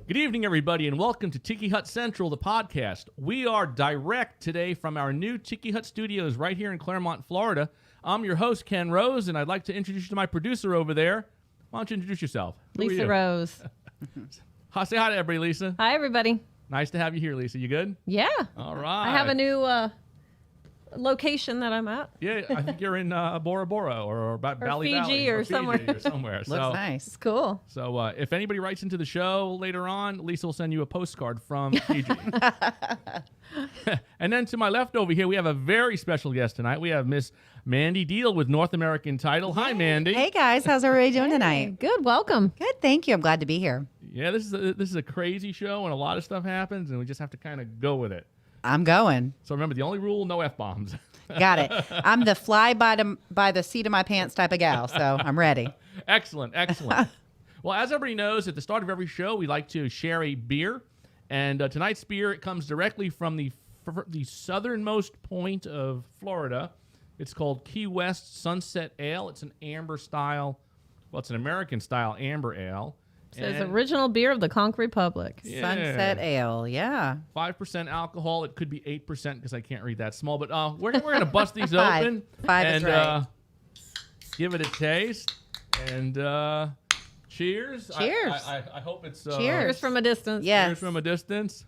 Good evening, everybody, and welcome to Tiki Hut Central, the podcast. We are direct today from our new Tiki Hut studios right here in Claremont, Florida. I'm your host, Ken Rose, and I'd like to introduce you to my producer over there. Why don't you introduce yourself? Who are Lisa you? Rose. Say hi to everybody, Lisa. Hi, everybody. Nice to have you here, Lisa. You good? Yeah. All right. I have a new location that I'm at. Yeah, I think you're in Bora Bora or about Valley Fiji Valley. or Fiji somewhere. or somewhere. Looks so, nice. It's cool. So if anybody writes into the show later on, Lisa will send you a postcard from Fiji. And then to my left over here, we have a very special guest tonight. We have Miss Mandy Deal with North American Title. Hi, Mandy. Hey guys, how's everybody doing tonight? Good. Welcome. Good, thank you. I'm glad to be here. Yeah, this is a crazy show, and a lot of stuff happens, and we just have to kind of go with it. I'm going. So remember, the only rule: no f-bombs. Got it. I'm the fly by the seat of my pants type of gal, so I'm ready. Excellent, excellent. Well, as everybody knows, at the start of every show, we like to share a beer, and tonight's beer it comes directly from the southernmost point of Florida. It's called Key West Sunset Ale. It's an amber style. Well, it's an American style amber ale. It says And original beer of the Conch Republic. Yeah. Sunset Ale, yeah. 5% alcohol. It could be 8% because I can't read that small. But we're going to bust these Five. open Five is and right. give it a taste. And cheers. Cheers. I hope it's Cheers. Cheers from a distance. Yes. cheers from a distance.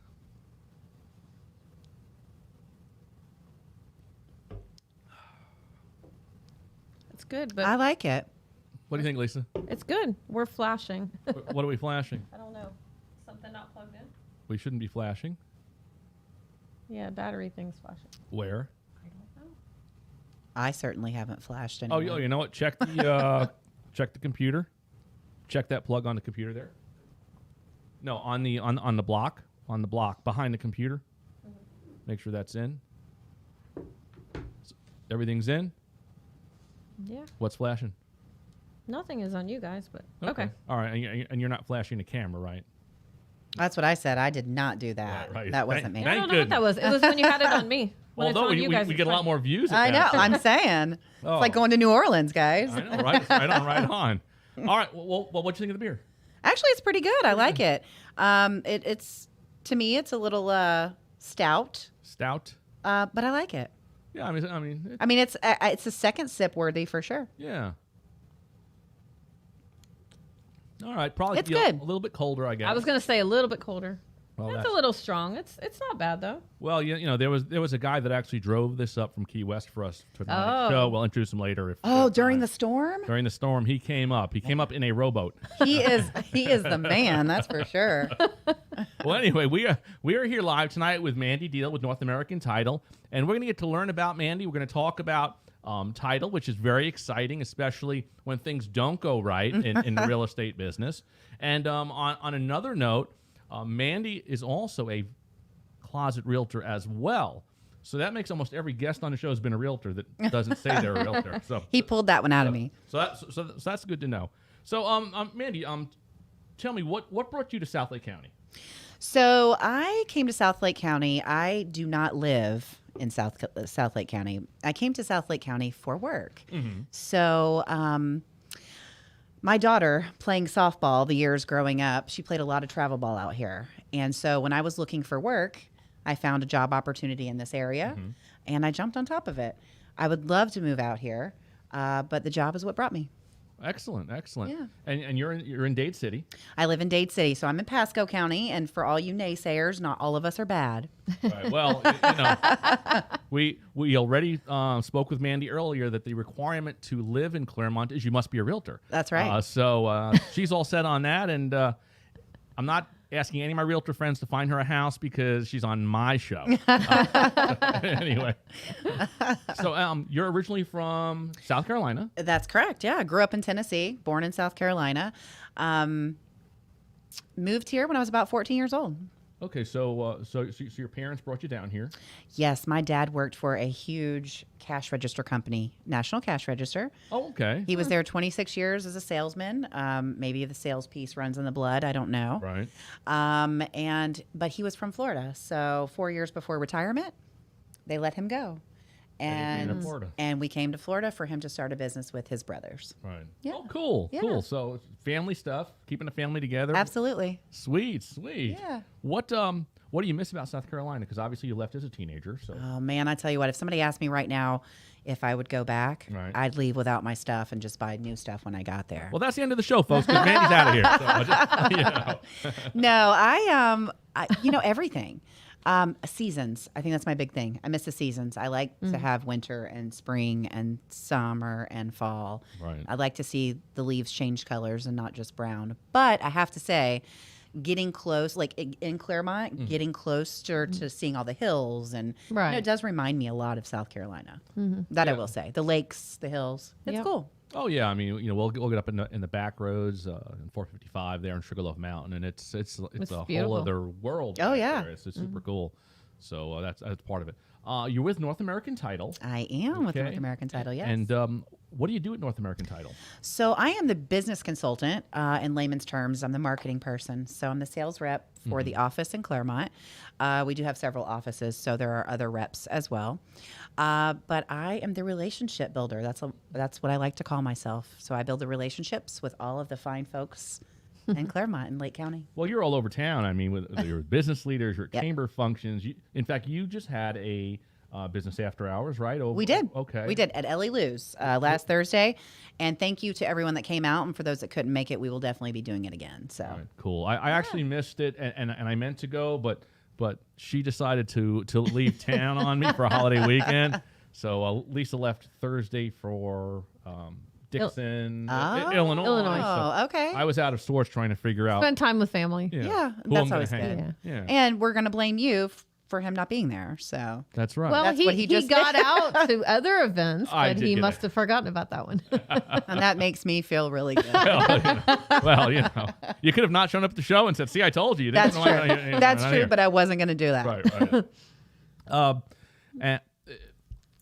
It's good, but I like it. What do you think, Lisa? it's good. We're flashing. What are we flashing? I don't know. Something not plugged in? We shouldn't be flashing. Yeah, battery thing's flashing. Where? I don't know. I certainly haven't flashed Oh, anymore. you know what? Check the check the computer. Check that plug on the computer there. No, on the block. On the block behind the computer. Make sure that's in. Everything's in. Yeah. What's flashing? Nothing is on you guys, but okay. All right, and you're not flashing the camera, right? That's what I said. I did not do that. Right. That wasn't me. I Thank don't know what that goodness. was. It was when you had it on me. When it's Although on we you guys, get it's a lot fine. more views. At I know. that. I'm saying. Oh. It's like going to New Orleans, guys. I know, right? Right on, right on. All right. Well, what you think of the beer? Actually, it's pretty good. I like it. It's to me, it's a little stout, Stout. but I like it. Yeah, I mean, I mean, it's a second sip worthy for sure. yeah. All right, probably It's feel good. a little bit colder, I guess. I was going to say a little bit colder. Well, That's that's- a little strong. It's not bad, though. Well, you know, there was a guy that actually drove this up from Key West for us for tonight's Oh. show. We'll introduce him later. If Oh, during time. the storm, during the storm, he came up. He came up in a rowboat. he is the man. That's for sure. Well, anyway, we are here live tonight with Mandy Deal with North American Title, and we're going to get to learn about Mandy. We're going to talk about title, which is very exciting, especially when things don't go right in the real estate business. And on another note, Mandy is also a closet realtor as well. So that makes almost every guest on the show has been a realtor that doesn't say they're a realtor. So He pulled that one out of me. so that's good to know. So Mandy, tell me what brought you to South Lake County? So I came to South Lake County. I do not live in South Lake County. I came to South Lake County for work. So my daughter, playing softball the years growing up, she played a lot of travel ball out here. And so when I was looking for work, I found a job opportunity in this area, and I jumped on top of it. I would love to move out here, but the job is what brought me. Excellent. Yeah. And you're in Dade City. I live in Dade City, so I'm in Pasco County, and for all you naysayers, not all of us are bad. Right. Well, you know, we already spoke with Mandy earlier that the requirement to live in Claremont is you must be a realtor. That's right. So she's all set on that, and I'm not asking any of my realtor friends to find her a house because she's on my show. Anyway, so you're originally from South Carolina. That's correct. Yeah, I grew up in Tennessee, born in South Carolina. Moved here when I was about 14 years old. Okay, so your parents brought you down here. Yes, my dad worked for a huge cash register company, National Cash Register. Oh, okay. He was there 26 years as a salesman. Maybe the sales piece runs in the blood. I don't know. Right. But he was from Florida. So 4 years before retirement, they let him go. And Florida. and we came to Florida for him to start a business with his brothers. Right. Yeah. Oh, cool. Yeah. Cool. So family stuff, keeping the family together. Absolutely. Sweet. Yeah. What do you miss about South Carolina? Because obviously you left as a teenager. So Oh man, I tell you what, if somebody asked me right now if I would go back, Right. I'd leave without my stuff and just buy new stuff when I got there. well, that's the end of the show, folks. Because Mandy's out of here. So I just, No, everything. Seasons. I think that's my big thing. I miss the seasons. I like to have winter and spring and summer and fall. Right. I like to see the leaves change colors and not just brown. But I have to say, getting close, like in Claremont, getting closer to seeing all the hills, and Right. it does remind me a lot of South Carolina. That I will say, the lakes, the hills, it's Yep. cool. Oh yeah, I mean, we'll get up in the back roads in 455 there in Sugarloaf Mountain, and it's a whole beautiful. other world. Oh, back yeah. there. It's super cool. So that's part of it. You're with North American Title. I am with Okay. North American Title, yes. And what do you do at North American Title? So I am the business consultant. In layman's terms, I'm the marketing person. So I'm the sales rep for the office in Claremont. We do have several offices, so there are other reps as well. But I am the relationship builder. That's what I like to call myself. So I build the relationships with all of the fine folks in Claremont and Lake County. Well, you're all over town. I mean, with your business leaders, your Yep. chamber functions. In fact, you just had a business after hours, right? Oh, We did. Okay. We did at Ellie Lou's last Thursday. And thank you to everyone that came out. And for those that couldn't make it, we will definitely be doing it again. So. All right, cool. I actually missed it, and I meant to go, but she decided to leave town on me for a holiday weekend. So Lisa left Thursday for Dixon, Illinois. Illinois. Oh, So okay. I was out of sorts trying to figure out. Spend time with family. Yeah, who that's I'm gonna always hang good. with. Yeah, And we're going to blame you for him not being there. So. that's right. Well, That's he, what he just got did. out to other events, I but did he get must it. have forgotten about that one. And that makes me feel really good. well, you could have not shown up at the show and said, "See, I told you." That's This is true. why you're That's not true, here. but I wasn't going to do that. Right. And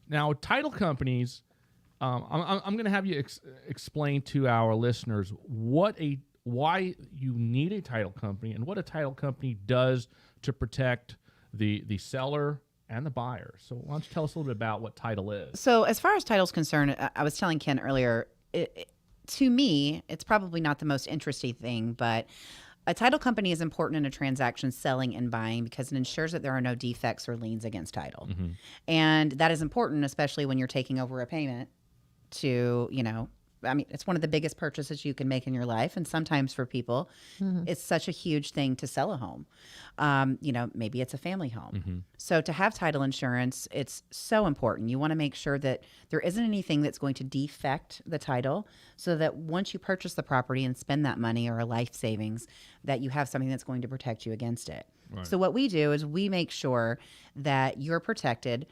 now, title companies. I'm going to have you explain to our listeners why you need a title company and what a title company does to protect the seller and the buyer. So why don't you tell us a little bit about what title is? So as far as title's concerned, I was telling Ken earlier, to me, it's probably not the most interesting thing, but a title company is important in a transaction selling and buying because it ensures that there are no defects or liens against title. And that is important, especially when you're taking over a payment to, it's one of the biggest purchases you can make in your life. And sometimes for people, it's such a huge thing to sell a home. Maybe it's a family home. So to have title insurance, it's so important. You want to make sure that there isn't anything that's going to defect the title so that once you purchase the property and spend that money or a life savings, that you have something that's going to protect you against it. Right. So what we do is we make sure that you're protected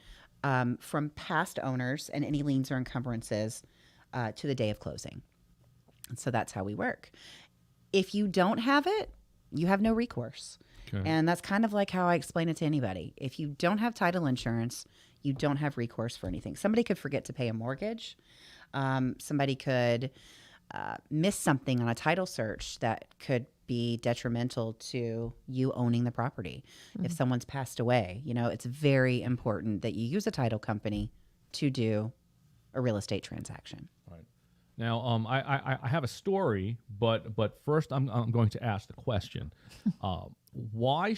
from past owners and any liens or encumbrances to the day of closing. And so that's how we work. If you don't have it, you have no recourse. Okay. And that's kind of like how I explain it to anybody. If you don't have title insurance, you don't have recourse for anything. Somebody could forget to pay a mortgage. Somebody could miss something on a title search that could be detrimental to you owning the property. If someone's passed away, it's very important that you use a title company to do a real estate transaction. Right. Now, I have a story, but first I'm going to ask the question: why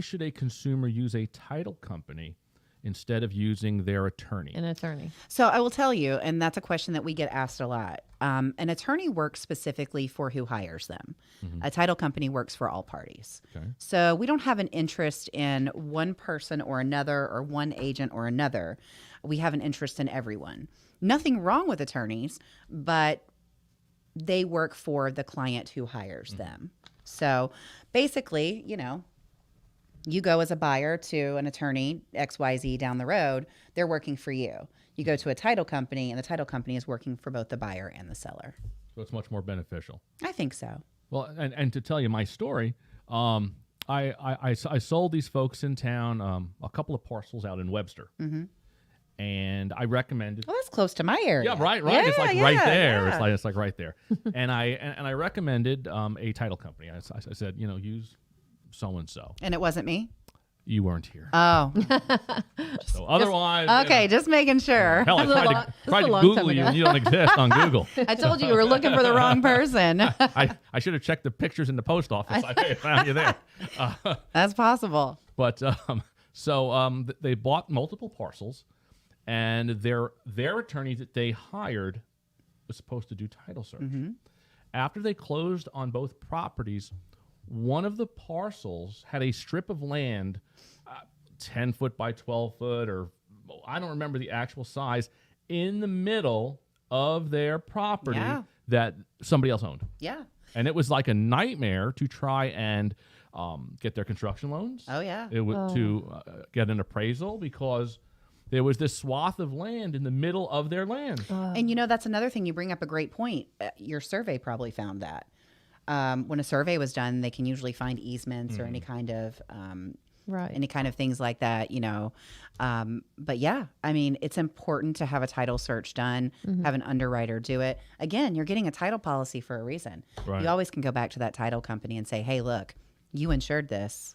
should a consumer use a title company instead of using their attorney? An attorney. So I will tell you, and that's a question that we get asked a lot. An attorney works specifically for who hires them. A title company works for all parties. Okay. So we don't have an interest in one person or another or one agent or another. We have an interest in everyone. Nothing wrong with attorneys, but they work for the client who hires them. So basically, you go as a buyer to an attorney, XYZ down the road, they're working for you. You go to a title company, and the title company is working for both the buyer and the seller. So it's much more beneficial. I think so. Well, and to tell you my story, I sold these folks in town a couple of parcels out in Webster, and I recommended. Well, that's close to my area. Yeah, right. Yeah, It's like right there. yeah. It's like right there. and I recommended a title company. I said, use so and so. And it wasn't me? you weren't here. Oh, So otherwise, okay. Just making sure. hell, I This is a tried long- to, this is tried a to long Google time you, ago. and you don't exist on Google. I told you were looking for the wrong person. I should have checked the pictures in the post office. I found you there. That's possible. But they bought multiple parcels, and their attorney that they hired was supposed to do title search. After they closed on both properties, one of the parcels had a strip of land, 10 foot by 12 foot, or I don't remember the actual size, in the middle of their property Yeah. that somebody else owned. Yeah. And it was like a nightmare to try and get their construction loans. Oh yeah. It was to get an appraisal because there was this swath of land in the middle of their land. And that's another thing. You bring up a great point. Your survey probably found that. When a survey was done, they can usually find easements or any kind of Right. things like that, But yeah, I mean, it's important to have a title search done, have an underwriter do it. Again, you're getting a title policy for a reason. Right. You always can go back to that title company and say, hey, look, you insured this.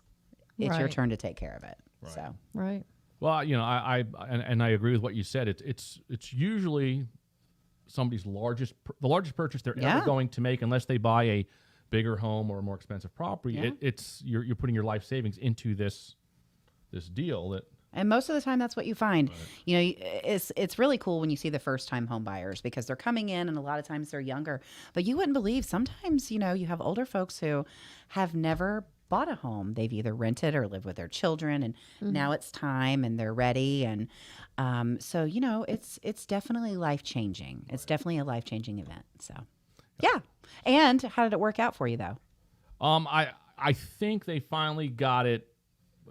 It's your Right. turn to take care of it. So Right. Well, I agree with what you said. It's usually somebody's the largest purchase they're Yeah. ever going to make, unless they buy a bigger home or a more expensive property. Yeah. You're putting your life savings into this deal that. And most of the time, that's what you find. It's really cool when you see the first time home buyers because they're coming in, and a lot of times they're younger. But you wouldn't believe sometimes you have older folks who have never bought a home. They've either rented or lived with their children, and now it's time, and they're ready. And so it's definitely life changing. It's definitely a life changing event. So yeah. And how did it work out for you though? I think they finally got it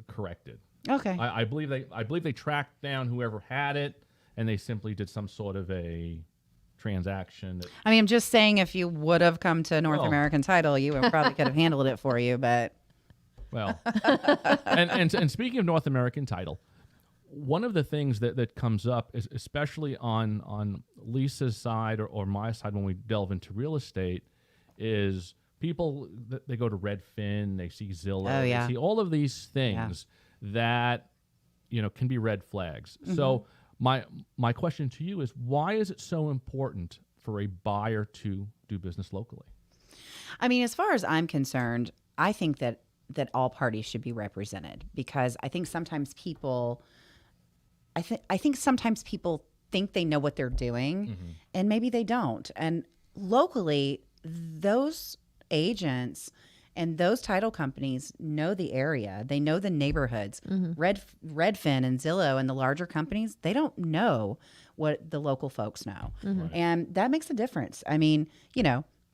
corrected. Okay. I believe they tracked down whoever had it, and they simply did some sort of a transaction. That, I mean, I'm just saying, if you would have come to North Well. American Title, you would probably could have handled it for you. But well, and speaking of North American Title, one of the things that comes up is, especially on Lisa's side or my side when we delve into real estate, is people they go to Redfin, they see Zillow, Oh, yeah. they see all of these things that can be red flags. So my question to you is, why is it so important for a buyer to do business locally? I mean, as far as I'm concerned, I think that all parties should be represented, because I think sometimes people, I think sometimes people think they know what they're doing, and maybe they don't. And locally, those agents and those title companies know the area. They know the neighborhoods. Redfin and Zillow and the larger companies, they don't know what the local folks know. And that makes a difference. I mean,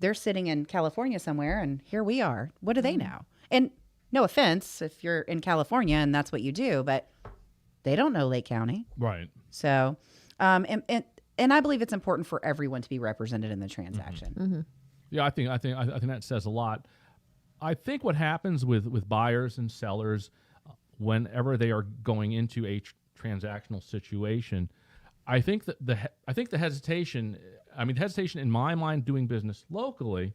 they're sitting in California somewhere, and here we are. What do they know? And no offense if you're in California and that's what you do, but they don't know Lake County. Right. So, and I believe it's important for everyone to be represented in the transaction. Yeah, I think that says a lot. I think what happens with buyers and sellers whenever they are going into a transactional situation, I think that the hesitation. I mean, hesitation in my mind doing business locally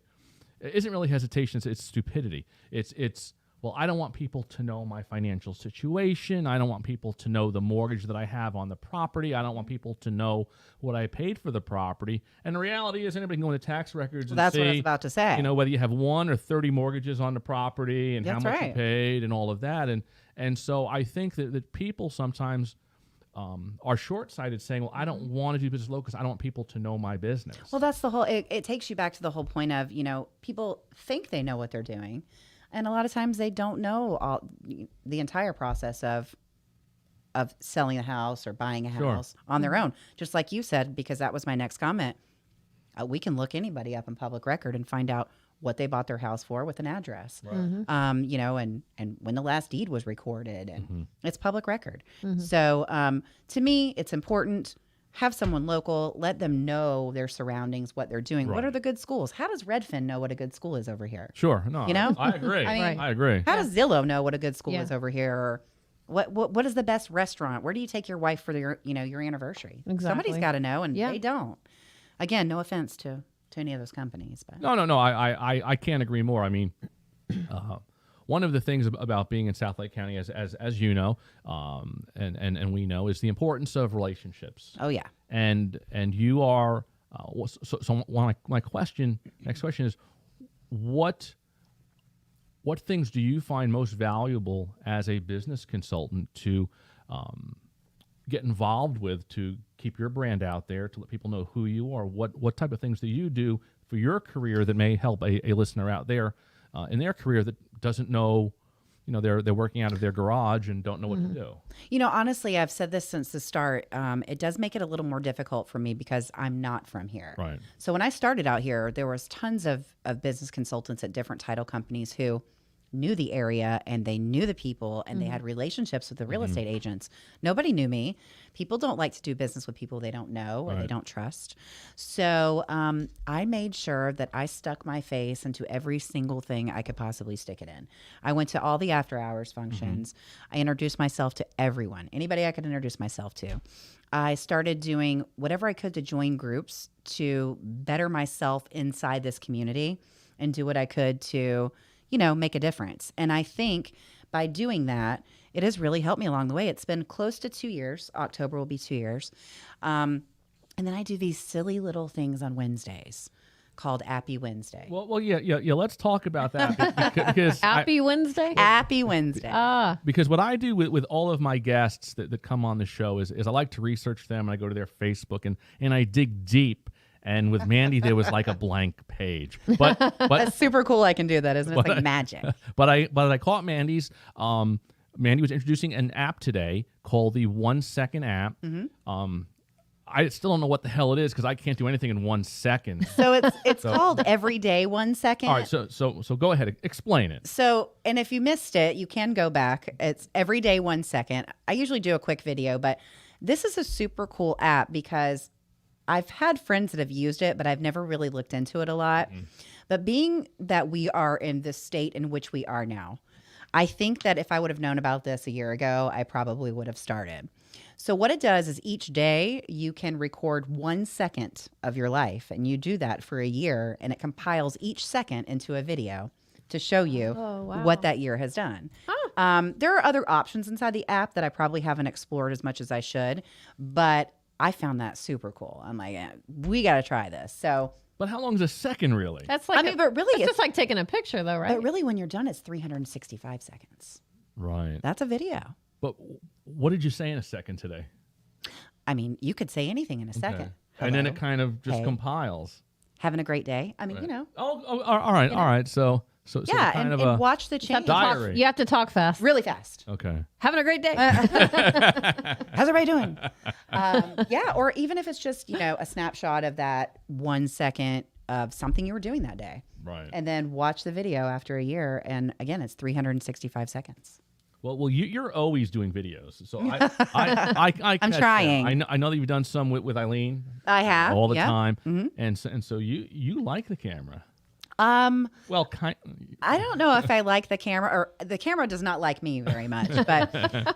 isn't really hesitation. It's stupidity. It's well, I don't want people to know my financial situation. I don't want people to know the mortgage that I have on the property. I don't want people to know what I paid for the property. And the reality is, anybody can go into tax records and That's see, what I was about to say. whether you have 1 or 30 mortgages on the property and That's how much you right. paid and all of that. And so I think that people sometimes are short-sighted, saying, well, I don't want to do business local because I don't want people to know my business. Well, that's the whole, it takes you back to the whole point of, people think they know what they're doing. And a lot of times they don't know the entire process of selling a house or buying a Sure. house on their own. Just like you said, because that was my next comment. We can look anybody up in public record and find out what they bought their house for with an address. Right. And when the last deed was recorded, and it's public record. So to me, it's important. Have someone local, let them know their surroundings, what they're doing. What Right. are the good schools? How does Redfin know what a good school is over here? Sure. No, I agree. I mean, Right. I agree. How does Zillow know what a good school Yeah. is over here? Or what is the best restaurant? Where do you take your wife for your anniversary? Exactly. Somebody's got to know, and Yeah. they don't. Again, no offense to any of those companies, but No. I can't agree more. I mean, one of the things about being in South Lake County, as you know, and we know, is the importance of relationships. Oh yeah. And you are so my question, next question is, what things do you find most valuable as a business consultant to get involved with, to keep your brand out there, to let people know who you are? What type of things do you do for your career that may help a listener out there in their career that doesn't know, they're working out of their garage and don't know what to do? Honestly, I've said this since the start. It does make it a little more difficult for me because I'm not from here. Right. So when I started out here, there was tons of business consultants at different title companies who knew the area and they knew the people and they had relationships with the real estate agents. Nobody knew me. People don't like to do business with people they don't know or they don't trust. So I made sure that I stuck my face into every single thing I could possibly stick it in. I went to all the after hours functions. I introduced myself to everyone, anybody I could introduce myself to. I started doing whatever I could to join groups to better myself inside this community and do what I could to make a difference. And I think by doing that, it has really helped me along the way. It's been close to 2 years. October will be 2 years. And then I do these silly little things on Wednesdays called Appy Wednesday. Well, yeah. Let's talk about that because Happy Wednesday? Appy Wednesday. because what I do with all of my guests that come on the show is I like to research them, and I go to their Facebook and I dig deep. And with Mandy, there was like a blank page. But That's super cool. I can do that, isn't it? It's like magic. But I caught Mandy's. Mandy was introducing an app today called the 1 Second app. I still don't know what the hell it is because I can't do anything in 1 second. So it's called Everyday 1 Second. All right, so go ahead, explain it. So, and if you missed it, you can go back. It's Everyday 1 Second. I usually do a quick video, but this is a super cool app because I've had friends that have used it, but I've never really looked into it a lot. But being that we are in the state in which we are now, I think that if I would have known about this a year ago, I probably would have started. So what it does is each day you can record 1 second of your life, and you do that for a year, and it compiles each second into a video to show you what that year has done. There are other options inside the app that I probably haven't explored as much as I should, but I found that super cool. I'm like, we got to try this. So, but how long is a second really? That's like but really, it's just like taking a picture, though, right? But really, when you're done, it's 365 seconds. Right. That's a video. But what did you say in a second today? I mean, you could say anything in a second. Okay. And then it kind of just Hey. compiles. Having a great day. I mean, Right. All right. So yeah, kind of and a watch the change Diary. You have to talk fast. really fast. Okay. Having a great day. How's everybody doing? Yeah, or even if it's just, a snapshot of that 1 second of something you were doing that day. Right. And then watch the video after a year. And again, it's 365 seconds. Well, you're always doing videos, so I I'm catch that. trying. I know that you've done some with Eileen I have. all the yeah. time, and so you like the camera. Well, I don't know if I like the camera, or the camera does not like me very much, but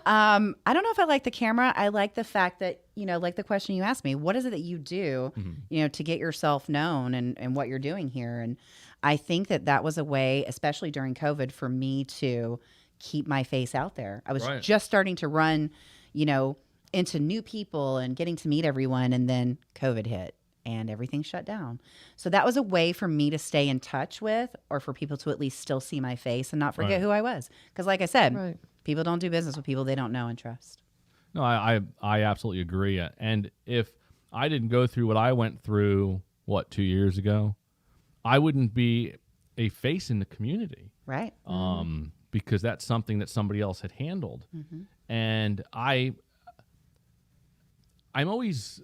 I don't know if I like the camera. I like the fact that, like the question you asked me, what is it that you do, to get yourself known and what you're doing here? And I think that was a way, especially during COVID, for me to keep my face out there. I was Right. just starting to run, into new people and getting to meet everyone. And then COVID hit and everything shut down. So that was a way for me to stay in touch with, or for people to at least still see my face and not forget Right. who I was. Because like I said, Right. people don't do business with people they don't know and trust. No, I absolutely agree. And if I didn't go through what I went through, 2 years ago, I wouldn't be a face in the community. Right. Because that's something that somebody else had handled. And I'm always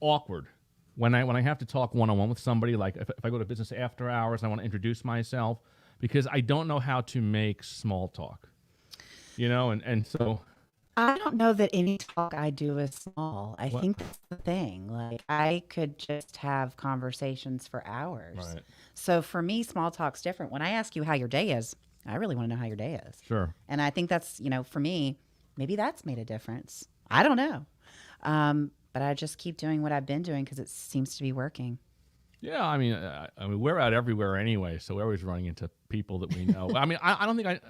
awkward when I have to talk one-on-one with somebody, like if I go to business after hours and I want to introduce myself, because I don't know how to make small talk, and so I don't know that any talk I do is small. I think that's the thing. Like, I could just have conversations for hours. Right. So for me, small talk's different. When I ask you how your day is, I really want to know how your day is. Sure. And I think that's, for me, maybe that's made a difference. I don't know. But I just keep doing what I've been doing because it seems to be working. Yeah, I mean, we're out everywhere anyway, so we're always running into people that we know. I mean, I don't think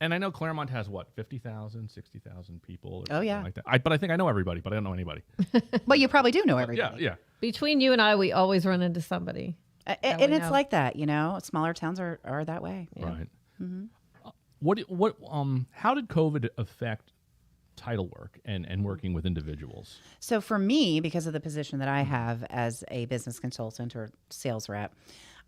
and I know Claremont has what, 50,000, 60,000 people. Or something yeah. like that. But I think I know everybody, but I don't know anybody. Well, you probably do know everybody. Yeah. Between you and I, we always run into somebody. And we it's know. like that, smaller towns are that way. Right. Mm-hmm. How did COVID affect title work and working with individuals? So for me, because of the position that I have as a business consultant or sales rep,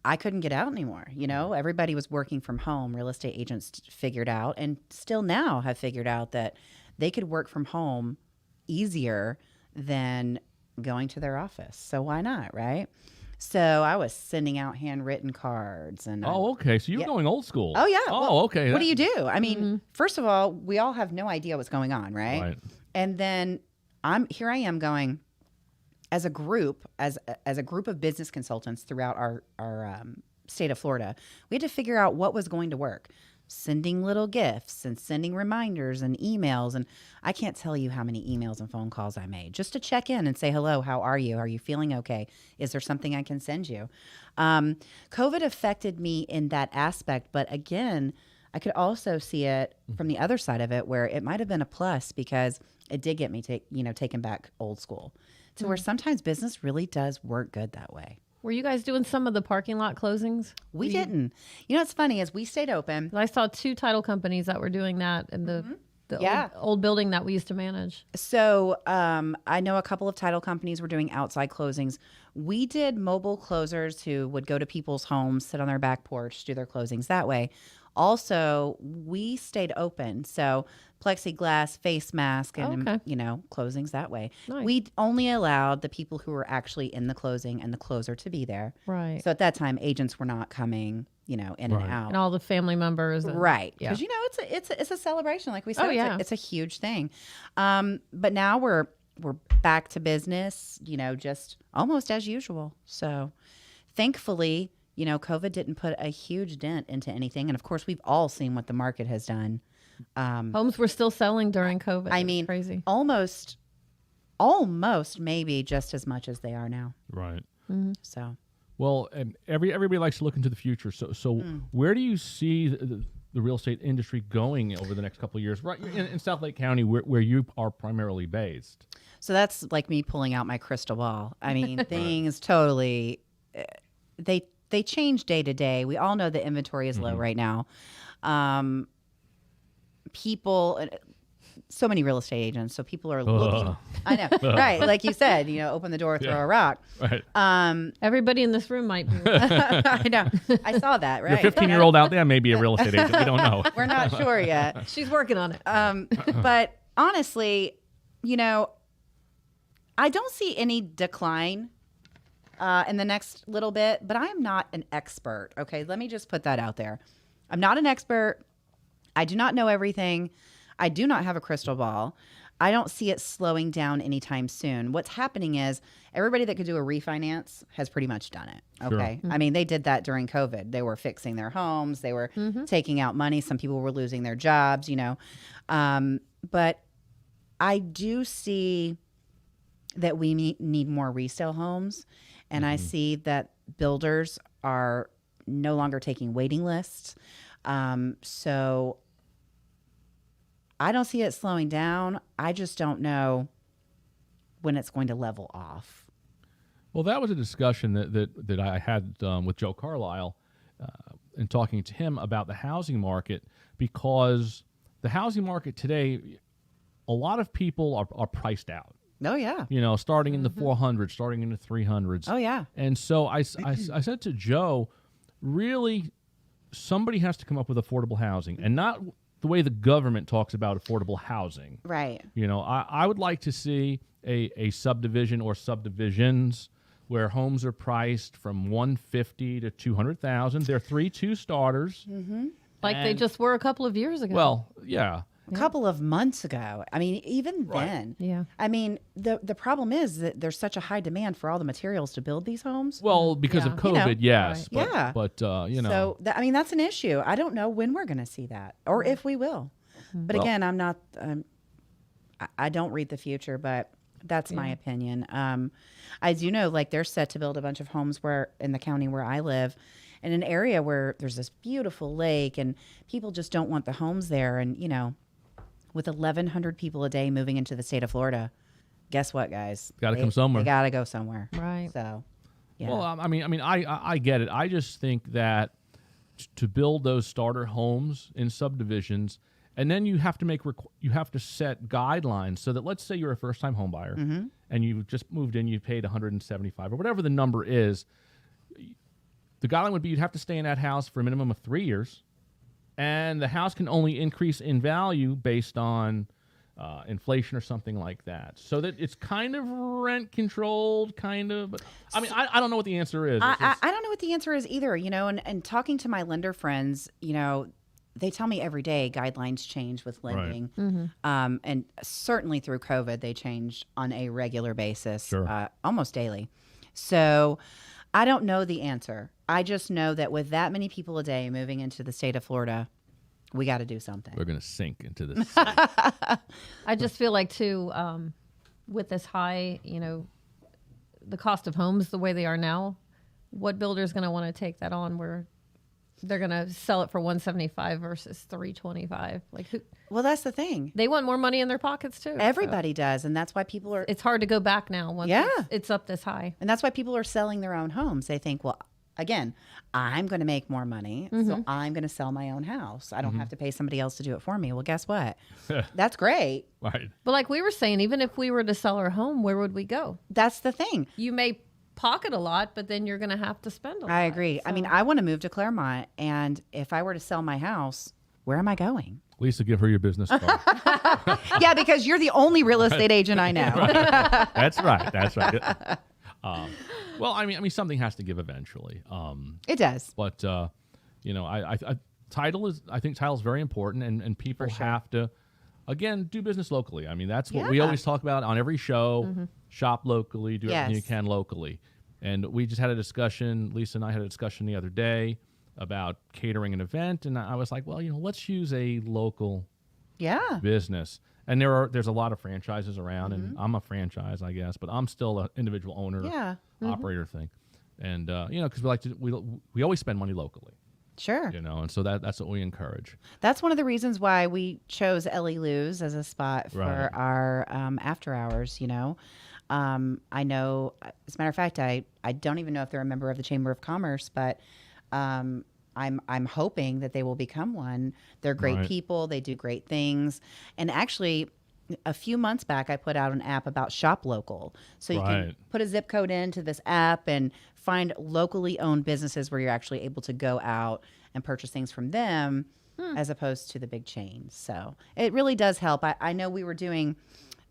I couldn't get out anymore. Everybody was working from home. Real estate agents figured out, and still now have figured out, that they could work from home easier than going to their office. So why not, right? So I was sending out handwritten cards and Oh, okay. So you're going old school. Oh, yeah. Oh, Well, okay. What do you do? I mean, first of all, we all have no idea what's going on, right? Right. And then I am going as a group, as a group of business consultants throughout our state of Florida. We had to figure out what was going to work. Sending little gifts and sending reminders and emails. And I can't tell you how many emails and phone calls I made just to check in and say, hello, how are you? Are you feeling okay? Is there something I can send you? COVID affected me in that aspect. But again, I could also see it from the other side of it, where it might have been a plus, because it did get me taken back old school to where sometimes business really does work good that way. Were you guys doing some of the parking lot closings? We didn't. What's funny is we stayed open. I saw 2 title companies that were doing that in the Yeah. old building that we used to manage. So I know a couple of title companies were doing outside closings. We did mobile closers who would go to people's homes, sit on their back porch, do their closings that way. Also, we stayed open. So plexiglass, face mask, and, Okay. closings that way. Nice. We only allowed the people who were actually in the closing and the closer to be there. Right. So at that time, agents were not coming, in Right. and out. And all the family members. And, Right. Yeah. Because, it's a celebration. Like we said, Oh, yeah. it's a huge thing. But now we're back to business, just almost as usual. So thankfully, COVID didn't put a huge dent into anything. And of course, we've all seen what the market has done. Homes were still selling during COVID. I It's mean, crazy. almost maybe just as much as they are now. Right. So Well, and everybody likes to look into the future. So where do you see the real estate industry going over the next couple of years? Right in South Lake County, where you are primarily based. So that's like me pulling out my crystal ball. I mean, things totally they change day to day. We all know the inventory is low right now. People, so many real estate agents, so people are looking. I know, right? Like you said, open the door, throw a rock. Right. Everybody in this room might be. I know. I saw that. Right. Your 15-year-old out there may be a real estate agent. We don't know. We're not sure yet. She's working on it. But honestly, I don't see any decline in the next little bit, but I am not an expert. Okay, let me just put that out there. I'm not an expert. I do not know everything. I do not have a crystal ball. I don't see it slowing down anytime soon. What's happening is everybody that could do a refinance has pretty much done it. Okay. Sure. I mean, they did that during COVID. They were fixing their homes. They were taking out money. Some people were losing their jobs, But I do see that we need more resale homes. And I see that builders are no longer taking waiting lists. So I don't see it slowing down. I just don't know when it's going to level off. Well, that was a discussion that I had with Joe Carlisle and talking to him about the housing market, because the housing market today, a lot of people are priced out. Oh, yeah. Starting in the 400s, starting in the 300s. Oh, yeah. And so I said to Joe, really, somebody has to come up with affordable housing, and not the way the government talks about affordable housing. Right. I would like to see a subdivision or subdivisions where homes are priced from $150,000 to $200,000. They're 3-2 starters. Like they just were a couple of years ago. Well, yeah. A couple of months ago. I mean, even Right. then. Yeah. I mean, the problem is that there's such a high demand for all the materials to build these homes. Well, because of Yeah. COVID, yes. Right. But, Yeah. But, So, that's an issue. I don't know when we're going to see that or if we will. But Well- again, I'm not, I don't read the future, but that's my opinion. I do know, like, they're set to build a bunch of homes in the county where I live. in an area where there's this beautiful lake and people just don't want the homes there. And, with 1,100 people a day moving into the state of Florida, guess what, guys? Gotta come somewhere. They got to go somewhere. Right. So, yeah. Well, I get it. I just think that to build those starter homes in subdivisions, and then you have to you have to set guidelines so that, let's say you're a first-time home buyer and you just moved in, you paid $175 or whatever the number is. The guideline would be you'd have to stay in that house for a minimum of 3 years, and the house can only increase in value based on inflation or something like that. So that it's kind of rent controlled, kind of. But I don't know what the answer is. I don't know what the answer is either, and talking to my lender friends, they tell me every day guidelines change with lending. And certainly through COVID, they change on a regular basis, Sure. Almost daily. So I don't know the answer. I just know that with that many people a day moving into the state of Florida, we got to do something. We're going to sink into this. I just feel like too, with this high, the cost of homes the way they are now, what builder is going to want to take that on where they're going to sell it for $175 versus $325? Like, Well, that's the thing. they want more money in their pockets too. Everybody does, and that's why people are. It's hard to go back now once Yeah. it's up this high. And that's why people are selling their own homes. They think, well, again, I'm going to make more money, so I'm going to sell my own house. I don't have to pay somebody else to do it for me. Well, guess what? That's great. Right. But like we were saying, even if we were to sell our home, where would we go? That's the thing. You may pocket a lot, but then you're going to have to spend a lot. I agree. I So- mean, I want to move to Claremont, and if I were to sell my house, where am I going? Lisa, give her your business card. Yeah, because you're the only real estate agent I know. That's right. That's right. Well, I mean, something has to give eventually. It does. But I think title is very important, and people have to, again, do business locally. I mean, that's what we Yeah. always talk about on every show. Shop locally, do everything you Yes. can locally. And we just had a discussion. Lisa and I had a discussion the other day about catering an event, and I was like, well, let's use a local Yeah. business. And there's a lot of franchises around, and I'm a franchise, I guess, but I'm still an individual owner, Yeah. operator thing. And because we always spend money locally, Sure. and so that's what we encourage. That's one of the reasons why we chose Ellie Lou's as a spot for Right. our after hours. I know, as a matter of fact, I don't even know if they're a member of the Chamber of Commerce, but I'm hoping that they will become one. They're great Right. people. They do great things. And actually, a few months back, I put out an app about Shop Local. So you can Right. put a zip code into this app and find locally owned businesses where you're actually able to go out and purchase things from them as opposed to the big chains. So it really does help. I know we were doing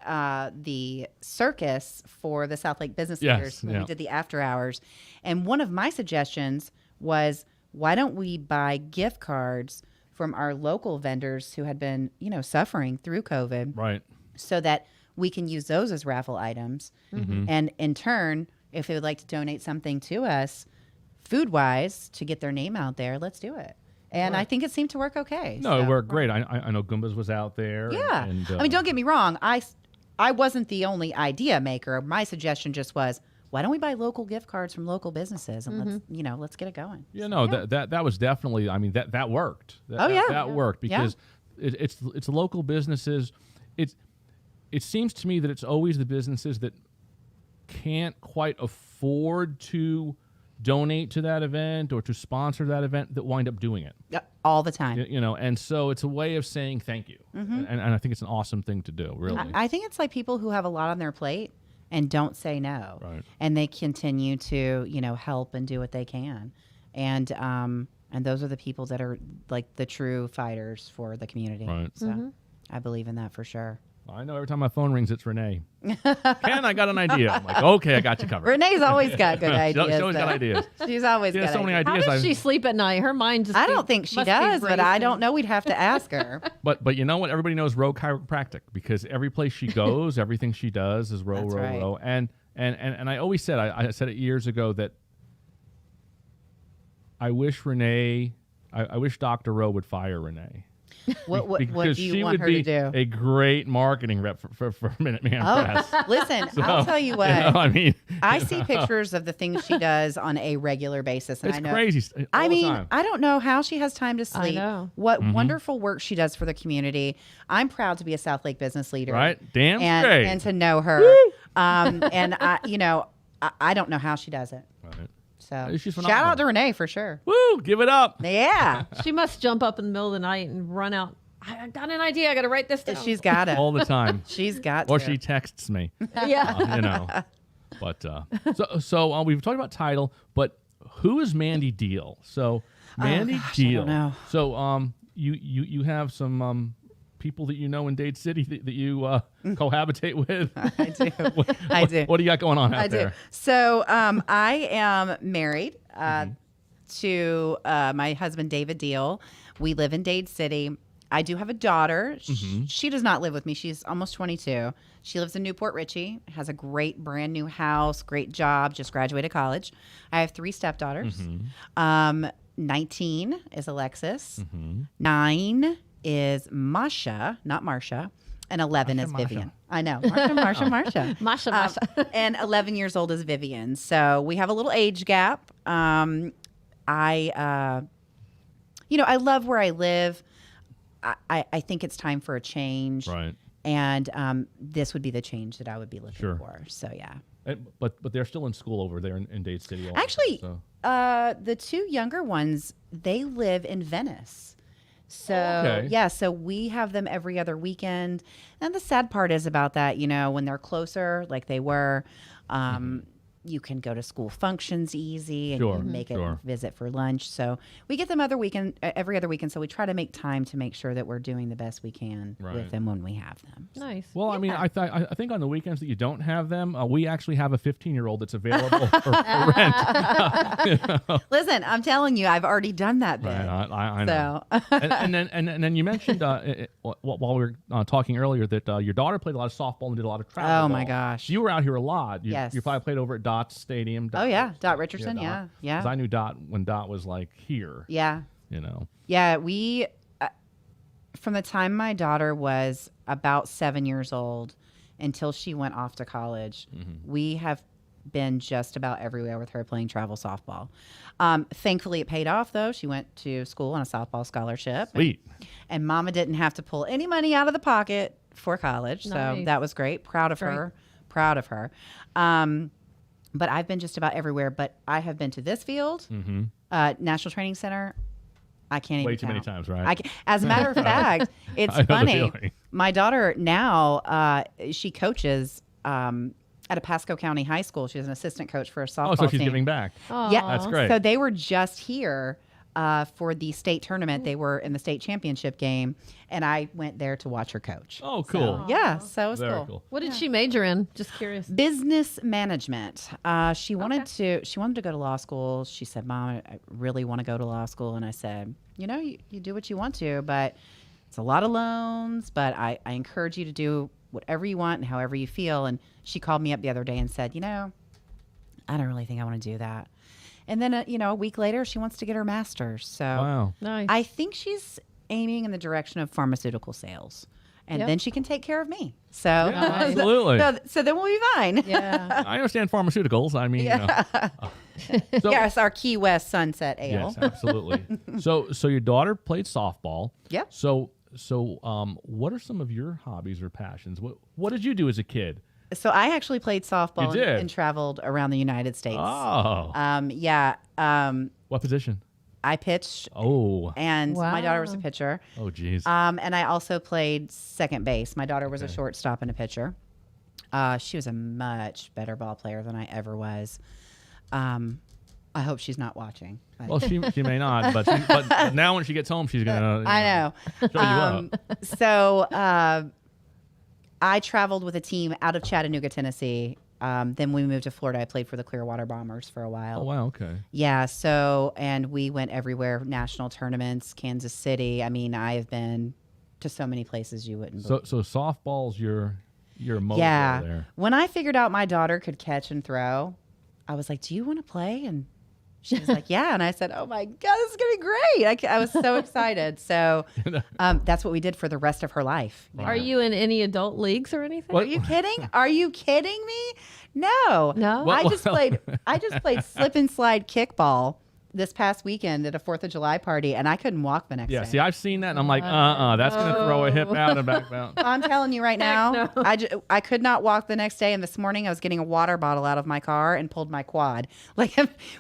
the circus for the South Lake business Yes, leaders when yeah. we did the after hours. And one of my suggestions was, why don't we buy gift cards from our local vendors who had been, suffering through COVID, Right. so that we can use those as raffle items. And in turn, if they would like to donate something to us food wise to get their name out there, let's do it. And I think it seemed to work okay. No, it so. worked great. I know Goombas was out there. Yeah. And, I mean, don't get me wrong. I wasn't the only idea maker. My suggestion just was, why don't we buy local gift cards from local businesses and let's get it going. that was definitely. I mean, that worked. That worked because it's local businesses. It seems to me that it's always the businesses that can't quite afford to donate to that event or to sponsor that event that wind up doing it. All the time. And so it's a way of saying thank you, and I think it's an awesome thing to do. Really, I think it's like people who have a lot on their plate and don't say no. Right. And they continue to, help and do what they can. And those are the people that are like the true fighters for the community. Right. So I believe in that for sure. I know every time my phone rings, it's Renee. Ken, I got an idea. I'm like, okay, I got you covered. Renee's always got good ideas. She always got though. ideas. She's always She has got so many ideas. How ideas. does she sleep at night? Her mind just I don't think she must be does, but I racing. don't know. We'd have to ask her. But you know what? Everybody knows Row Chiropractic because every place she goes, everything she does is row, That's row, right. row. And I always said, I said it years ago that I wish Dr. Rowe would fire Renee. What Because do you she want would her be to do? a great marketing rep for Minuteman Press. Oh, listen, I'll tell you what. I mean, I see pictures of the things she does on a regular basis, and it's I know. crazy. All I the mean, time. I don't know how she has time to sleep. know. What Mm-hmm. wonderful work she does for the community. I'm proud to be a South Lake business leader. Right? Damn and, straight. and to know her. And I don't know how she does it. Right. So She's shout phenomenal. out to Renee for sure. Woo! Give it up. Yeah, She must jump up in the middle of the night and run out. I got an idea. I got to write this down. she's got it. All the time. She's got Or to. she texts me. yeah. You know. But so we've talked about title, but who is Mandy Deal? So Mandy gosh, I Deal. don't know. So you have some people that you know in Dade City that you cohabitate with. I do. I do. What do you got going on out I do. there? So I am married Mm-hmm. to my husband, David Deal. We live in Dade City. I do have a daughter. Mm-hmm. She does not live with me. She's almost 22. She lives in Newport Richey, has a great brand new house, great job, just graduated college. I have 3 stepdaughters. Mm-hmm. 19 is Alexis. Mm-hmm. 9 is Masha, not Marsha. And 11 is Masha. Vivian. I know. Marsha. Masha, Um, Masha. and 11 years old is Vivian. So we have a little age gap. I love where I live. I think it's time for a change. Right. And this would be the change that I would be looking Sure. for. So, yeah. But they're still in school over there in Dade City. Also, Actually, so. the 2 younger ones, they live in Venice. So, Okay. yeah, so we have them every other weekend. And the sad part is about that, when they're closer, like they were, you can go to school functions easy and Sure, you can make sure. a visit for lunch. So we get them every other weekend. So we try to make time to make sure that we're doing the best we can Right. with them when we have them. Nice. Well, I mean, I think on the weekends that you don't have them, we actually have a 15-year-old that's available for rent. Listen, I'm telling you, I've already done that bit. Right, I know. So and then you mentioned while we were talking earlier that your daughter played a lot of softball and did a lot of travel. Oh, my ball. gosh. So you were out here a lot. Yes. You probably played over at Dot's Stadium. Oh, yeah. Dot Richardson. Yeah. Yeah. 'Cause I knew Dot when Dot was like here. Yeah. You know. Yeah, we from the time my daughter was about 7 years old until she went off to college, we have been just about everywhere with her playing travel softball. Thankfully, it paid off though. She went to school on a softball scholarship, Sweet. and Mama didn't have to pull any money out of the pocket for college, so Nice. that was great. Proud of Great. her. Proud of her. But I've been just about everywhere. But I have been to this field, National Training Center. I can't even Way too many count. times, right? As a matter of fact, it's I know the funny. feeling. My daughter now, she coaches at a Pasco County High School. She's an assistant coach for a softball Oh, so she's team. giving back. Yeah, That's great. So they were just here for the state tournament. They were in the state championship game, and I went there to watch her coach. Oh, cool. So, yeah, so it was Very cool. cool. What did she major in? Just curious. Business management. She wanted to go to law school. She said, "Mom, I really want to go to law school." And I said, you do what you want to, but it's a lot of loans. But I encourage you to do whatever you want and however you feel. And she called me up the other day and said, I don't really think I want to do that. And then a week later, she wants to get her master's. So Wow. Nice. I think she's aiming in the direction of pharmaceutical sales. And Yep. then she can take care of me. So, Yeah, absolutely. so then we'll be fine. yeah. I understand pharmaceuticals. I mean, so, Yes, our Key West Sunset Ale. yes, absolutely. So your daughter played softball. Yep. So what are some of your hobbies or passions? What did you do as a kid? So I actually played softball You did? and traveled around the United States. Oh, What position? I pitched, Oh, and my daughter was a Wow. pitcher. oh, geez. And I also played second base. My daughter was a shortstop and a pitcher. She was a much better ball player than I ever was. I hope she's not watching. But- Well, she may not, but now when she gets home, she's gonna. I know. Show you up. So I traveled with a team out of Chattanooga, Tennessee. Then we moved to Florida. I played for the Clearwater Bombers for a while. Oh wow, okay. Yeah. So, and we went everywhere, national tournaments, Kansas City. I mean, I have been to so many places you wouldn't believe. So softball's your mojo Yeah. there. When I figured out my daughter could catch and throw, I was like, do you want to play? And She was like, yeah. And I said, oh my God, this is going to be great. I was so excited. So that's what we did for the rest of her life. Are you in any adult leagues or anything? Are you kidding? Are you kidding me? No. No? I just played slip and slide kickball this past weekend at a 4th of July party, and I couldn't walk the next Yeah, day. see, I've seen that, and I'm like, that's going to throw a hip out and back out. I'm telling you right now, no. I could not walk the next day. And this morning I was getting a water bottle out of my car and pulled my quad. Like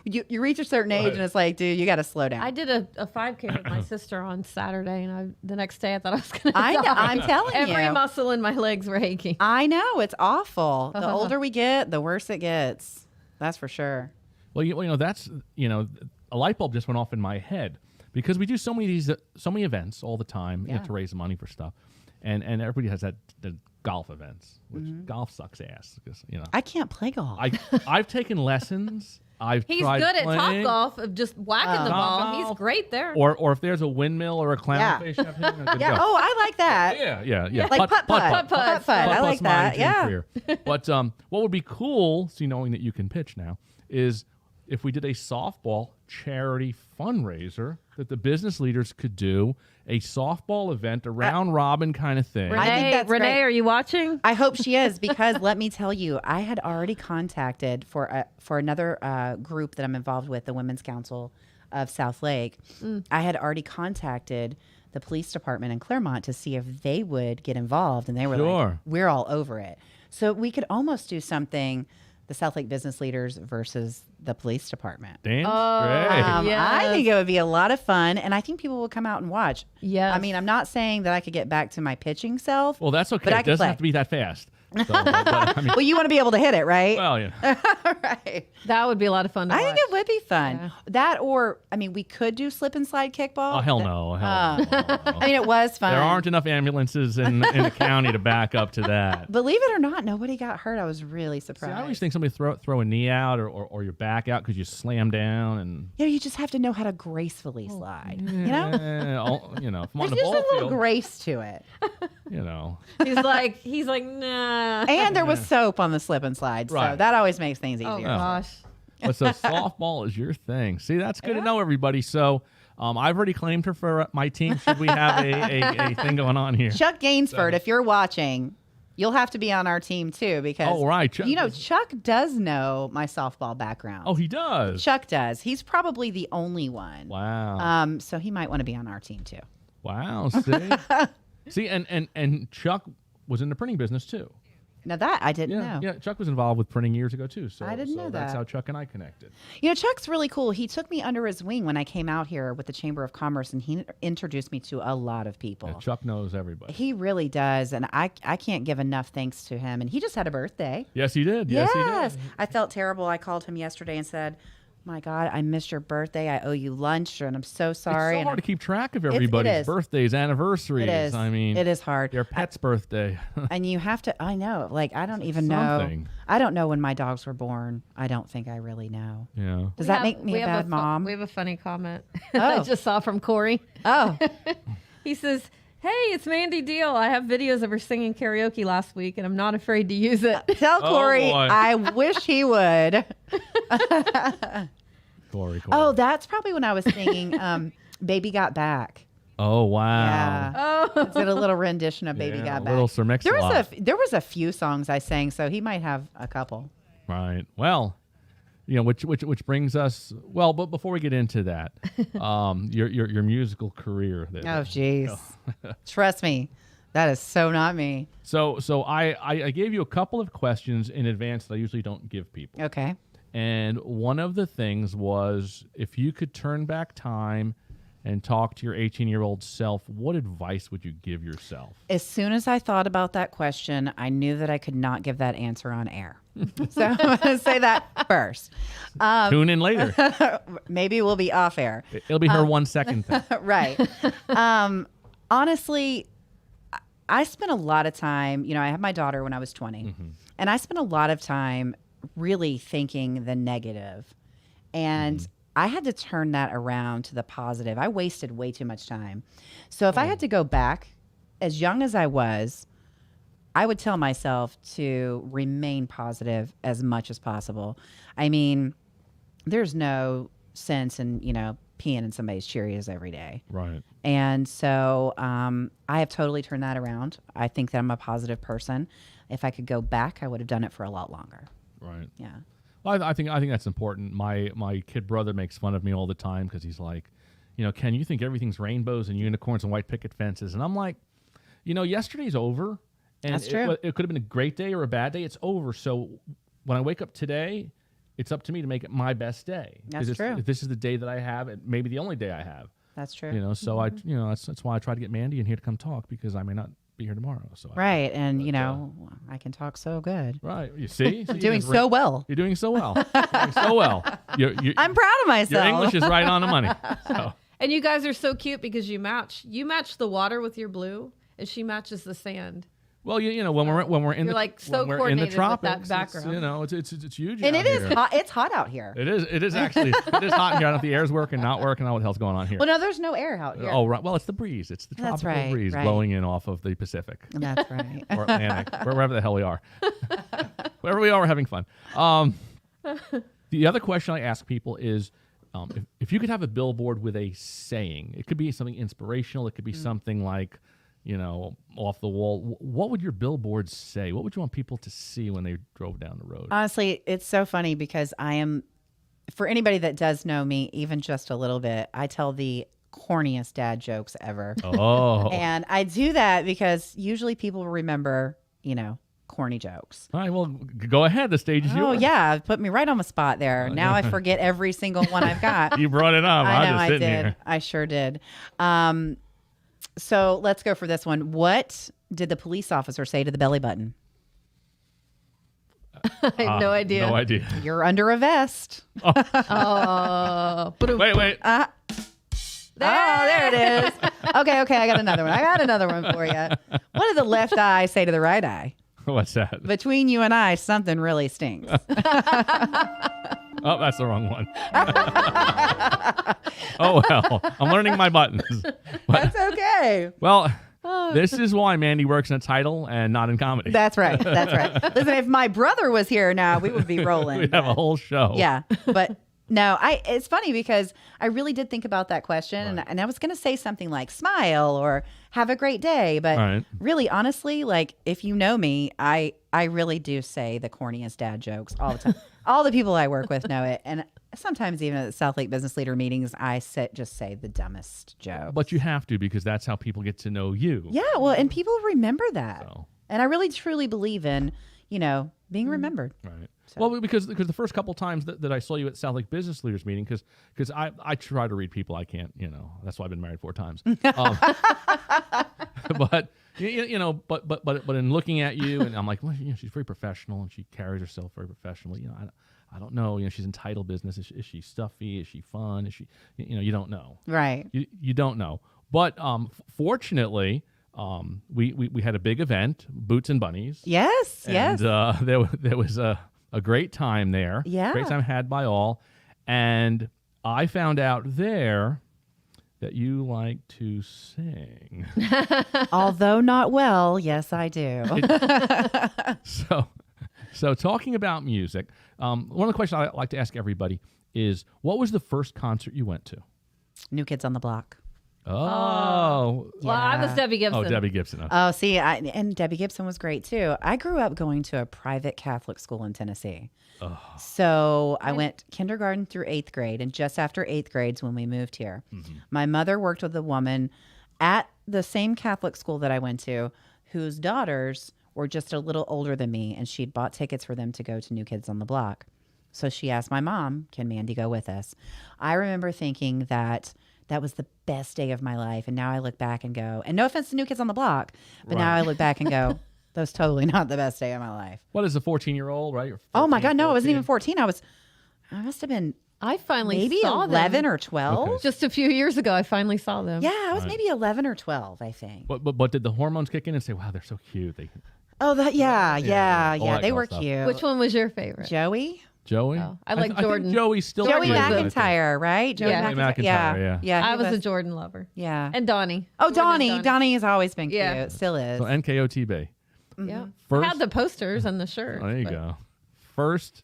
you reach a certain age and it's like, dude, you got to slow down. I did a 5K with my sister on Saturday, and the next day I thought I was going to die. I know, I'm telling Every you. muscle in my legs were aching. I know, it's awful. The older we get, the worse it gets. That's for sure. Well, that's a light bulb just went off in my head because we do so many events all the time Yeah. to raise money for stuff, and everybody has the golf events, which golf sucks ass because I can't play golf. I've taken lessons. He's tried good at playing, Top Golf of just whacking the ball. Topgolf. He's great there. or if there's a windmill or a Yeah. clownfish, up here, good to Yeah. go. Oh, I like that. Yeah. Like putt-putt. Putt-putt. I like Putt-putt's my that. dream Yeah. career. But what would be cool, see, knowing that you can pitch now, is if we did a softball charity fundraiser that the business leaders could do a softball event, a round robin kind of thing. I think that's Renee, great. are you watching? I hope she is, because let me tell you, I had already contacted for another group that I'm involved with, the Women's Council of South Lake. I had already contacted the police department in Claremont to see if they would get involved, and they were Sure. like, "We're all over it." So we could almost do something. The South Lake business leaders versus the police department. Dan's great. I Yes. think it would be a lot of fun, and I think people will come out and watch. Yes. I mean, I'm not saying that I could get back to my pitching self. Well, that's okay. But I It could doesn't play. have to be that fast. So, but, I mean, Well, you want to be able to hit it, right? well, Right. That would be a lot of fun to I watch. think it would be fun. Yeah. That, or I mean, we could do slip and slide kickball. oh hell no, hell no. I mean, it was fun. There aren't enough ambulances in the county to back up to that. Believe it or not, nobody got hurt. I was really See, surprised. I always think somebody throw a knee out or your back out because you slam down and you just have to know how to gracefully slide. You know, if I'm on there's the just a ball little field, grace to it. He's like, nah. And there was soap on the slip and slide, so Right. that always makes things easier. Oh gosh. But so softball is your thing. See, that's good to know, everybody. So I've already claimed her for my team. Should we have a thing going on here? Chuck Gainsford, if you're watching, you'll have to be on our team too, because Oh, right. Chuck- Chuck does know my softball background. Oh, he does. Chuck does. He's probably the only one. Wow. So he might want to be on our team too. Wow. See, see, and Chuck was in the printing business too. Now that I didn't know. Yeah. Chuck was involved with printing years ago too. So I didn't know That's that. how Chuck and I connected. Chuck's really cool. He took me under his wing when I came out here with the Chamber of Commerce, and he introduced me to a lot of people. Yeah, Chuck knows everybody. He really does, and I can't give enough thanks to him. And he just had a birthday. Yes, he did. Yes, he did. I felt terrible. I called him yesterday and said, "My God, I missed your birthday. I owe you lunch, and I'm so sorry." It's so And hard to keep track of it everybody's is. birthdays, anniversaries. It is. I mean, it is hard. Their pet's birthday. And you have to, I know, like, I don't even know. Something. I don't know when my dogs were born. I don't think I really know. Yeah. Does that make me a bad mom? We have a funny comment Oh. I just saw from Corey. Oh, He says, "Hey, it's Mandy Deal. I have videos of her singing karaoke last week, and I'm not afraid to use it." tell Oh, Corey, boy. I wish he would. Corey. Oh, that's probably when I was singing Baby Got Back. Oh, wow. Yeah. Oh, Did a little rendition of Baby Yeah, Got a Back. little Sir Mix-a-Lot. There was a few songs I sang, so he might have a couple. Right. Well, which brings us but before we get into that, your musical career. Oh, jeez. Trust me, that is so not me. So I gave you a couple of questions in advance that I usually don't give people. Okay. And one of the things was, if you could turn back time and talk to your 18-year-old self, what advice would you give yourself? As soon as I thought about that question, I knew that I could not give that answer on air. So I'm going to say that first. Tune in later. Maybe we'll be off air. It'll be her 1 second thing. Right. Honestly, I spent a lot of time, I had my daughter when I was 20, and I spent a lot of time really thinking the negative. And I had to turn that around to the positive. I wasted way too much time. So if I had to go back, as young as I was, I would tell myself to remain positive as much as possible. I mean, there's no sense in, peeing in somebody's Cheerios every day. Right. And so I have totally turned that around. I think that I'm a positive person. If I could go back, I would have done it for a lot longer. Right. Yeah. Well, I think that's important. My kid brother makes fun of me all the time because he's like, Ken, you think everything's rainbows and unicorns and white picket fences, and I'm like, yesterday's over, and That's true. It could have been a great day or a bad day. It's over. So when I wake up today, it's up to me to make it my best day. 'Cause That's true. If this is the day that I have, it may be the only day I have. That's true. So that's why I try to get Mandy in here to come talk, because I may not be here tomorrow. So Right. And, I can talk so good. right. You see, I'm doing so well. You're doing so well. You're doing so well. I'm proud of myself. Your English is right on the money. So. And you guys are so cute because you match the water with your blue, and she matches the sand. Well, when we're in You're the like so when we're in the coordinated with that tropics, background. it's huge. And out it is here. hot. It's hot out here. It is actually it is hot in here. I don't know if the air's working, not working. I don't know what the hell's going on here. Well, no, there's no air out here. Oh, right. Well, it's the breeze. It's the That's tropical right, breeze right. blowing in off of the Pacific That's right. or Atlantic, wherever the hell we are. Wherever we are, we're having fun. The other question I ask people is, if you could have a billboard with a saying, it could be something inspirational. It could be something like, off the wall. What would your billboard say? What would you want people to see when they drove down the road? Honestly, it's so funny because I am, for anybody that does know me, even just a little bit, I tell the corniest dad jokes ever. Oh. And I do that because usually people remember, corny jokes. All right, well, go ahead. The stage is Oh, yours. yeah. Put me right on the spot there. Now I forget every single one I've got. You brought it up. I I'm know just I sitting did. here. I sure did. So let's go for this one. What did the police officer say to the belly button? I have no idea. No idea. You're under a vest. Oh, Wait. Oh, there it is. Okay, I got another one. For you. What did the left eye say to the right eye? What's that? Between you and I, something really stinks. Oh, that's the wrong one. Oh, well. I'm learning my buttons. That's okay. Well, this is why Mandy works in a title and not in comedy. That's right. Listen, if my brother was here now, we would be rolling. We'd have a whole show. Yeah, but no, it's funny because I really did think about that question, and I was going to say something like smile or have a great day, but Right. really, honestly, like if you know me, I really do say the corniest dad jokes all the time. All the people I work with know it, and sometimes even at the South Lake Business Leader meetings, I just say the dumbest joke. But you have to, because that's how people get to know you. Yeah, well, and people remember that, So. and I really truly believe in being remembered. Right. Well, because the first couple times that I saw you at South Lake Business Leaders meeting, because I try to read people, I can't, that's why I've been married 4 times. But but in looking at you, and I'm like, well, she's very professional and she carries herself very professionally. I don't know. She's in title business. Is she stuffy? Is she fun? Is she? You don't know. Right. You don't know. But fortunately, we had a big event, Boots and Bunnies. Yes. And Yes. there was a great time there. Yeah. Great time had by all. And I found out there that you like to sing. Although not well, yes, I do. So talking about music, one of the questions I like to ask everybody is, what was the first concert you went to? New Kids on the Block. Oh. Well, I was Debbie Gibson. Oh, Debbie Gibson. Okay. Oh, see, and Debbie Gibson was great too. I grew up going to a private Catholic school in Tennessee. Oh. So I went kindergarten through 8th grade, and just after 8th grade's when we moved here. Mm-hmm. My mother worked with a woman at the same Catholic school that I went to, whose daughters were just a little older than me, and she'd bought tickets for them to go to New Kids on the Block. So she asked my mom, can Mandy go with us? I remember thinking that was the best day of my life. And now I look back and go, and no offense to New Kids on the Block, but now Right. I look back and go, that was totally not the best day of my life. What is a 14-year-old, right? Or Oh my 13, God, no, I wasn't 14? even 14. I must have been I finally maybe saw 11 them. or 12. Okay. Just a few years ago, I finally saw them. Yeah, I was Right. maybe 11 or 12, I think. But did the hormones kick in and say, wow, they're so cute? Oh, yeah. all that They cool were stuff. cute. Which one was your favorite? Joey? Joey? Oh, I like think Jordan. Joey's still Joey cute, I think. McIntyre, right? Joey Yeah. McIntyre, Yeah. yeah. he I was a Jordan lover. Yeah. And Donnie. Oh, Jordan and Donnie has always been cute. Yeah. Still is. So NKOTB. Yeah. First- I had the posters and the shirt. Oh, there you but- go. First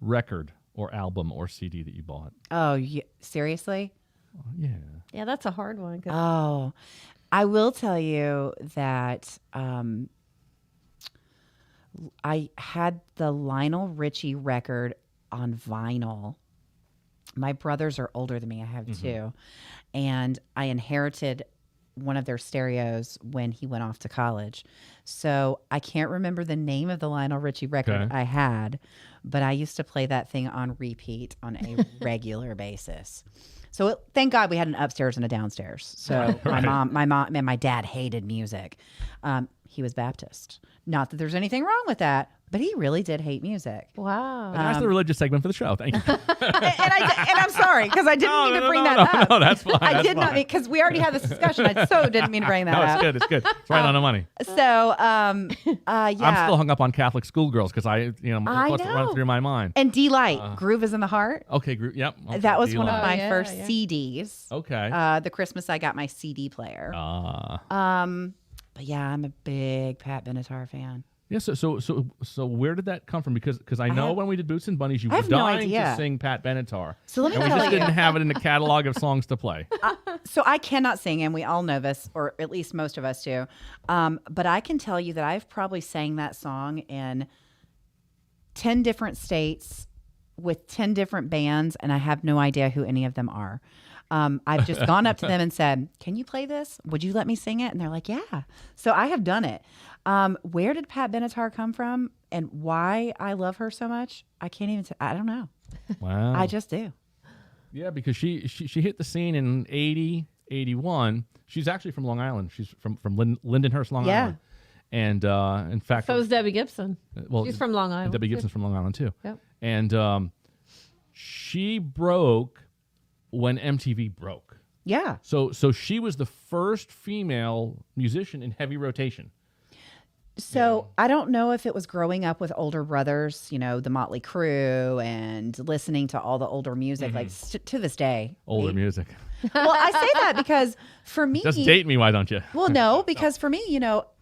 record or album or CD that you bought? Oh, seriously? Yeah. Yeah, that's a hard one. 'Cause Oh, I will tell you that I had the Lionel Richie record on vinyl. My brothers are older than me. I have two. And I inherited one of their stereos when he went off to college. So I can't remember the name of the Lionel Richie record Okay. I had, but I used to play that thing on repeat on a regular basis. So thank God we had an upstairs and a downstairs. So Right. my mom and my dad hated music. He was Baptist. Not that there's anything wrong with that, but he really did hate music. wow. And that's the religious segment for the show. Thank you. And I'm sorry because I didn't mean to bring that up. No, that's fine. I that's did not fine. mean because we already had this discussion. I so didn't mean to bring that No, it's up. good. It's good. It's right on the money. So, yeah. I'm still hung up on Catholic schoolgirls because I what's running know. through my mind. And D-Light, Groove is in the Heart. Okay, yep. Okay, That was one of D-Line. my yeah, first yeah. CDs. Okay. The Christmas I got my CD player. Uh, But yeah, I'm a big Pat Benatar fan. yeah. So where did that come from? Because I know have- when we did Boots and Bunnies, you I were have no dying to idea. sing Pat Benatar. So let me and we tell just you. didn't have it in the catalog of songs to play. So I cannot sing, and we all know this, or at least most of us do. But I can tell you that I've probably sang that song in 10 different states with 10 different bands, and I have no idea who any of them are. I've just gone up to them and said, "Can you play this? Would you let me sing it?" And they're like, "Yeah." So I have done it. Where did Pat Benatar come from, and why I love her so much? I can't even. I don't know. Wow. I just do. Yeah, because she hit the scene in 80, 81. She's actually from Long Island. She's from Lindenhurst, Long Yeah. Island. And in fact, So is Debbie Gibson. well, She's from Long Island. Debbie Gibson's from Long Island too. Yep. And she broke when MTV broke. Yeah. So she was the first female musician in heavy rotation. So I don't know if it was growing up with older brothers, the Motley Crue and listening to all the older music, like to this day. Older music. Well, I say that because for me, Just date me, why don't you? well, no, because for me,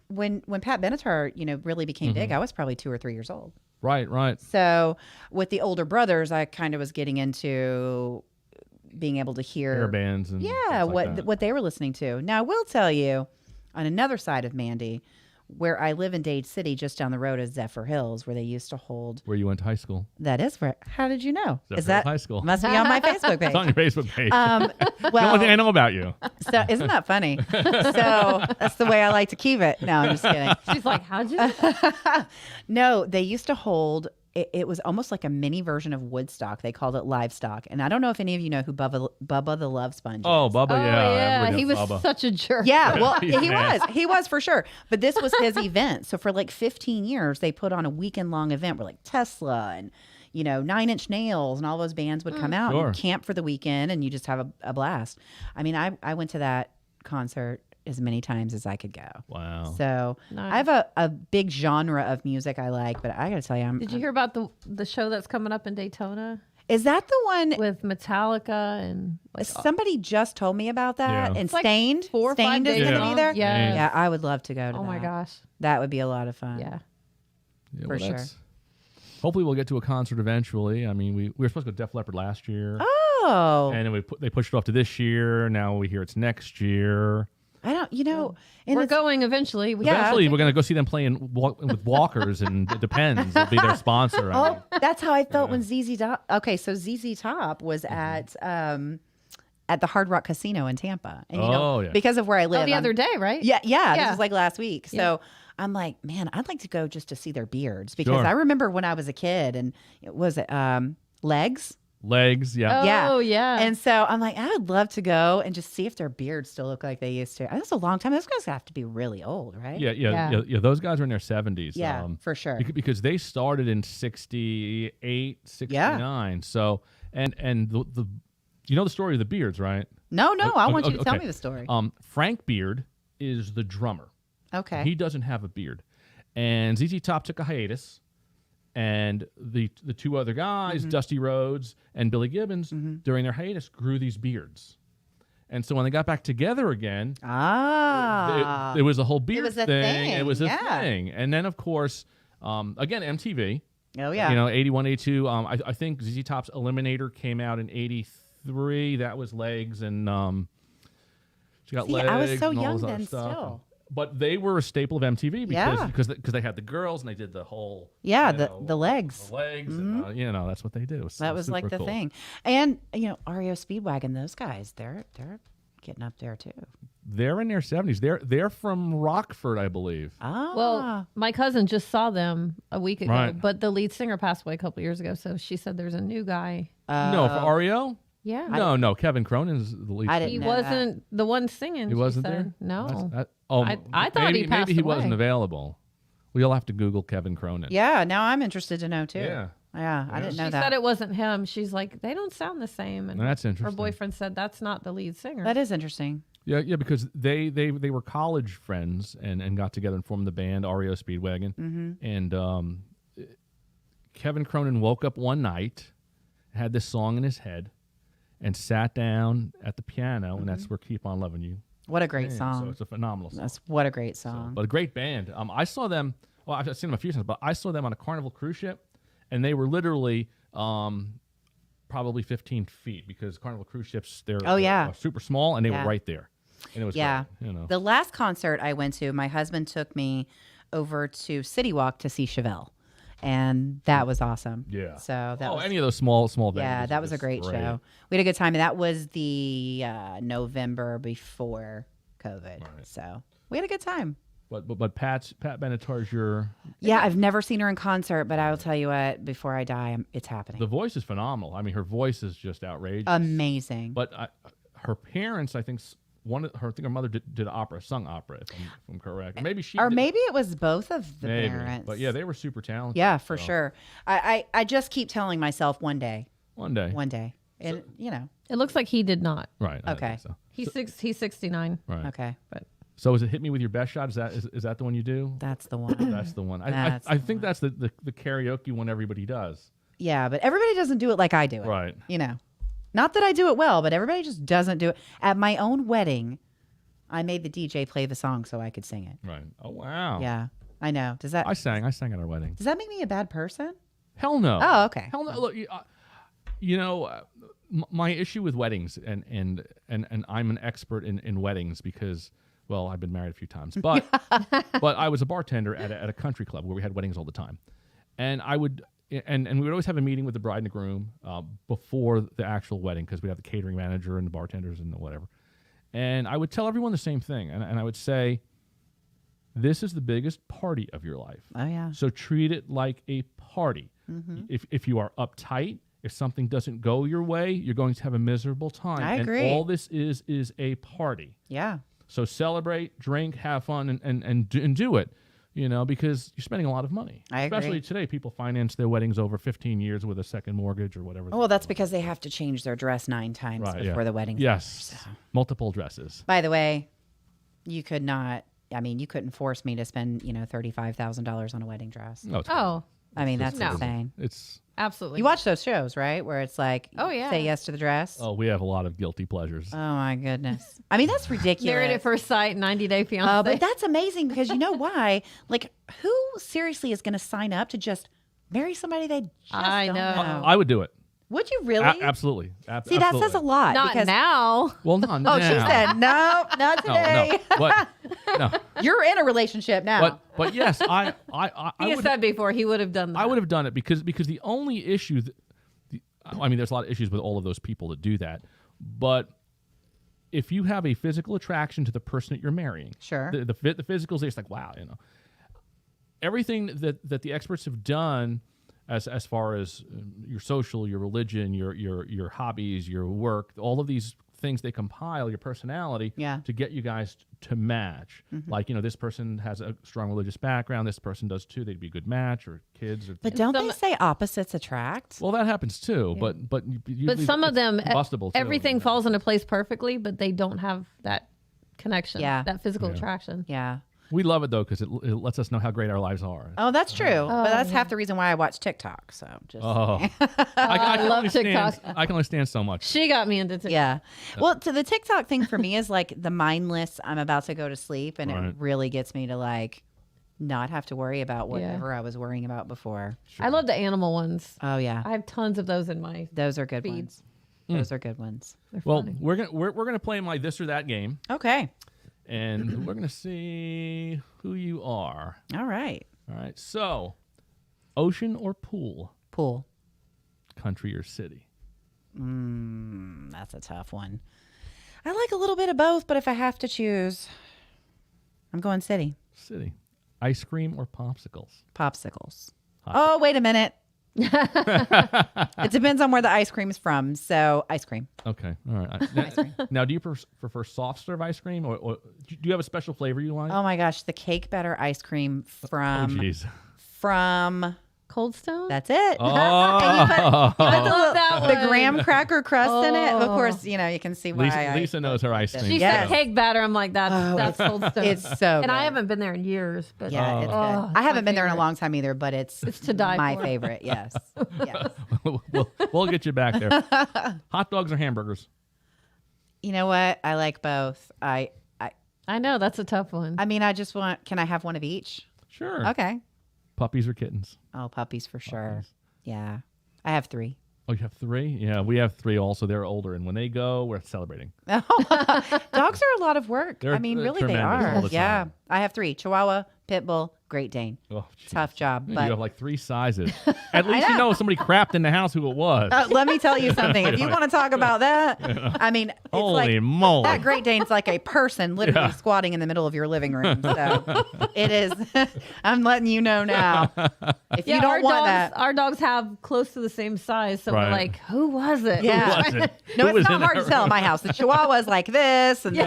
when Pat Benatar, really became big, I was probably 2 or 3 years old. Right. So with the older brothers, I kind of was getting into being able to hear Hair bands and yeah, stuff like that. what they were listening to. Now, I will tell you, on another side of Mandy, where I live in Dade City, just down the road is Zephyr Hills, where they used to hold. Where you went to high school. That is where. How did you know? Zephyr Is that Hills High School. Must be on my Facebook It's on page. your Facebook page. the Well, only thing I know about you. so isn't that funny? So that's the way I like to keep it. No, I'm just kidding. She's like, how'd you? No, they used to hold. It was almost like a mini version of Woodstock. They called it Livestock, and I don't know if any of you know who Bubba the Love Sponge is. Oh, Bubba, Oh, yeah. yeah. everybody He was knows Bubba. such a jerk. Yeah, well, He's he was for sure. But this was his event. So for like 15 years, they put on a weekend long event where like Tesla and 9 Inch Nails and all those bands would come out Sure. and camp for the weekend, and you just have a blast. I mean, I went to that concert as many times as I could go. Wow. So Nice. I have a big genre of music I like, but I got to tell you, Did you hear about the show that's coming up in Daytona is that the one? with Metallica and like Somebody just told me about that. Yeah. And It's like Stained. 4 or 5 Stained is days going to long. be there. Yeah. Yeah, I would love to go to oh that. my gosh, That would be a lot of fun. yeah. Yeah, For sure. that's- Hopefully we'll get to a concert eventually. I mean, we were supposed to go to Def Leppard last year. Oh, And then they pushed it off to this year. Now we hear it's next year. I don't, and We're it's- going eventually. Yeah. Eventually, we're going to go see them playing with Walkers, and it depends. It'll be their sponsor. I mean. Oh, that's how I felt when ZZ Top. Okay, so ZZ Top was at the Hard Rock Casino in Tampa, and Oh, yeah. because of where I live, Oh, the I'm- other day, right? Yeah. This Yeah. was like last week. So Yeah. I'm like, man, I'd like to go just to see their beards because Sure. I remember when I was a kid, and it was Legs. Legs, yeah. Yeah. Oh yeah. And so I'm like, I would love to go and just see if their beards still look like they used to. That's a long time. Those guys have to be really old, right? Yeah. Those guys are in their 70s. Yeah, for sure. Because they started in 68, 69. So, and the you know the story of the Beards, right? No, I want you Okay, to tell okay. me the story. Frank Beard is the drummer. Okay. He doesn't have a beard. And ZZ Top took a hiatus. And the two other guys, Dusty Rhodes and Billy Gibbons, during their hiatus grew these beards. And so when they got back together again, it was a whole beard was a thing. thing, It was a yeah. thing. And then, of course, again, MTV. Oh yeah. You know, 81, 82. I think ZZ Top's Eliminator came out in 83. That was Legs, and she got See, Legs. I was so and all young this other then stuff. still. But they were a staple of MTV Yeah. because they had the girls and they did the whole Yeah, you the know, the legs. the legs and, you know, that's what they did. That was like super the cool. thing. And REO Speedwagon, those guys, they're getting up there too. They're in their 70s. They're from Rockford, I believe. Ah. Well, my cousin just saw them a week ago, Right. but the lead singer passed away a couple years ago. So she said there's a new guy. No, for REO? Yeah. No. Kevin Cronin's the lead I singer. He didn't know that. wasn't the one singing. He she wasn't said. there? No. I thought he maybe passed he wasn't away. available. We'll have to Google Kevin Cronin. Yeah, now I'm interested to know too. Yeah. Yeah, I didn't know She that. said it wasn't him. She's like, they don't sound the same. And That's her interesting. boyfriend said that's not the lead singer. That is interesting. Yeah, because they were college friends and got together and formed the band REO Speedwagon. Mm-hmm. And Kevin Cronin woke up one night, had this song in his head, and sat down at the piano, and that's where "Keep on Loving You." What a great came. song. So it's a phenomenal song. That's what a great song. But a great band. I saw them. Well, I've seen them a few times, but I saw them on a Carnival cruise ship, and they were literally probably 15 feet because Carnival cruise ships they're super small, and they Yeah. were right there. And it was Yeah. great, you know. The last concert I went to, my husband took me over to City Walk to see Chevelle. And that was awesome. Yeah. So that was any of those small venues. yeah, that are was a just great show. We had a good time, and that was the November before COVID. So we had a good time. But Pat Benatar's Yeah, I've never seen her in concert, but I will tell you what, before I die, it's happening. the voice is phenomenal. I mean, her voice is just outrageous. Amazing. But her parents, I think I think her mother did opera, sung opera, if I'm correct. Maybe she or did- maybe it was both of the maybe. parents. But yeah, they were super talented. yeah, for so, sure. I just keep telling myself one day, One day. and it looks like he did not. Right. I Okay. think so. He's 69. Right. okay, But So is it Hit Me With Your Best Shot? Is that the one you do? that's the one. That's the one. That's I the think that's the karaoke one everybody does. Yeah, but everybody doesn't do it like I do it. Right. Not that I do it well, but everybody just doesn't do it. At my own wedding, I made the DJ play the song so I could sing it. Right. Oh wow. Yeah, I know. Does that I sang at our wedding. does that make me a bad person? Hell no. Oh, okay. Hell no. Look, my issue with weddings, and I'm an expert in weddings because, well, I've been married a few times, but but I was a bartender at a country club where we had weddings all the time, and I would. And we would always have a meeting with the bride and the groom before the actual wedding because we'd have the catering manager and the bartenders and whatever. And I would tell everyone the same thing. And I would say, this is the biggest party of your life. Oh yeah. So treat it like a party. Mm-hmm. If you are uptight, if something doesn't go your way, you're going to have a miserable time. I agree. And all this is a party. Yeah. So celebrate, drink, have fun, and do it. Because you're spending a lot of money. I agree. Especially today, people finance their weddings over 15 years with a second mortgage or whatever. Well, that's because they have to change their dress 9 times Right, before yeah. the wedding. Yes, multiple dresses. By the way, you could not. I mean, you couldn't force me to spend $35,000 on a wedding dress. No, it's Oh, I mean, that's No. insane. it's absolutely. You watch those shows, right? Where it's like, Oh, yeah. say yes to the dress. oh, we have a lot of guilty pleasures. Oh my goodness. I mean, that's ridiculous. Married at First Sight, 90 Day Fiance. But that's amazing because you know why? Like, who seriously is going to sign up to just marry somebody they just I don't know. know? I would do it. Would you really? Absolutely. See, that says a lot. Not because, now. Well, not Oh, now. she said, no, not today. No. But no. You're in a relationship now. But yes, I He has would. said before he would have done that. I would have done it because the only issue, I mean, there's a lot of issues with all of those people that do that, but if you have a physical attraction to the person that you're marrying, Sure. the physicals, it's like wow, everything that the experts have done as far as your social, your religion, your hobbies, your work, all of these things they compile, your personality, Yeah. to get you guys to match. Like, this person has a strong religious background, this person does too, they'd be a good match, or kids. Or But don't Some- they say opposites attract? well, that happens too, but usually some of it's them, combustible too. everything falls into place perfectly, but they don't have that connection, Yeah. that physical attraction. Yeah. We love it though because it lets us know how great our lives are. Oh, that's true. But that's half the reason why I watch TikTok. So just Oh, I can love only stand- TikTok. I can only stand so much. She got me into TikTok. yeah. Well, to the TikTok thing for me is like the mindless. I'm about to go to sleep, and Right. it really gets me to like not have to worry about whatever I was worrying about before. I love the animal ones. Oh yeah, I have tons of those in my. those are good feed. ones. Those are good ones. They're Well, funny. we're gonna play my this or that game, Okay. and we're gonna see who you are. All right. All right. So, ocean or pool, Pool. country or city? That's a tough one. I like a little bit of both, but if I have to choose, I'm going city. City. Ice cream or popsicles? Popsicles. Oh, wait a minute. It depends on where the ice cream is from. So ice cream. Okay. All right. Now, do you prefer soft serve ice cream, or do you have a special flavor you like? Oh my gosh, the cake batter ice cream Oh, from jeez. from Cold Stone. that's it. Oh. I love that The one. graham cracker crust in it. Of Oh. course, you can see why Lisa knows her ice cream. She Yes. said cake batter. I'm like, that's Cold Stone. It's so And I good. haven't been there in years, but Yeah, it's good. Oh, I haven't my been there in a favorite. long time either, but it's to die my for. favorite. Yes. Yes. we'll get you back there. Hot dogs or hamburgers? You know what? I like both. I know that's a tough one. I mean, I just want. Can I have one of each? Sure. Okay. Puppies or kittens? Oh, puppies for sure. Puppies. Yeah. I have 3. Oh, you have 3? Yeah, we have 3 also. They're older, and when they go, we're celebrating. Dogs are a lot of work. They're- I mean, they're really, they tremendous are. all the Yeah. time. I have 3: Chihuahua, Pit Bull, Great Dane. Oh, geez. Tough job, You but have like 3 sizes. At least you know somebody crapped in the house who it was. let me tell you something. If you want to talk about that, I mean, it's Holy like moly. that Great Dane's like a person literally Yeah. squatting in the middle of your living room. So it is. I'm letting you know now. If you our don't want dogs, that, our dogs have close to the same size, so Right. we're like, who was it? Yeah. Was it? no, Who was it's not in hard that to tell room? in my house. The Chihuahua's like this, and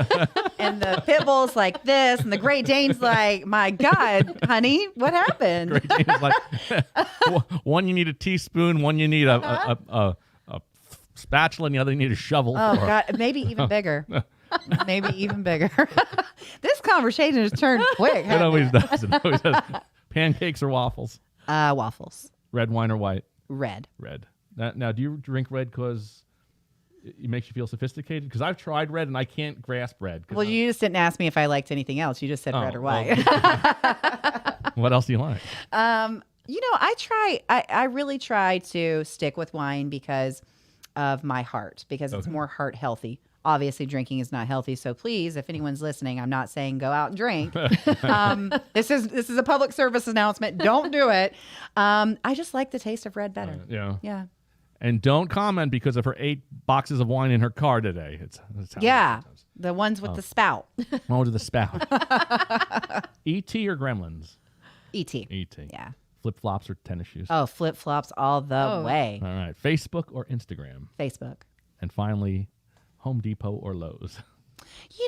and the Pit Bull's like this, and the Great Dane's like, my God, honey, what happened? Great Dane is like one you need a teaspoon, one you need a spatula, and the other you need a shovel. Oh for. God, maybe even bigger. Maybe even bigger. This conversation has turned quick. It always does. It always does. Pancakes or waffles? Waffles, Red wine or white? red. Red. Now, do you drink red because it makes you feel sophisticated? Because I've tried red and I can't grasp red. 'Cause Well, you just didn't ask me if I liked anything else. You just said red or well, white. what else do you like? I really try to stick with wine because of my heart, because it's Okay. more heart healthy. Obviously, drinking is not healthy. So please, if anyone's listening, I'm not saying go out and drink. This is a public service announcement. Don't do it. I just like the taste of red better. Yeah. Yeah. And don't comment because of her 8 boxes of wine in her car today. It's how it is Yeah. sometimes. The ones with the spout. Oh, to the spout. E.T. or Gremlins? E.T. E.T. Yeah. Flip flops or tennis shoes? Oh, flip flops all the Oh. way. All right. Facebook or Instagram? Facebook. And finally, Home Depot or Lowe's?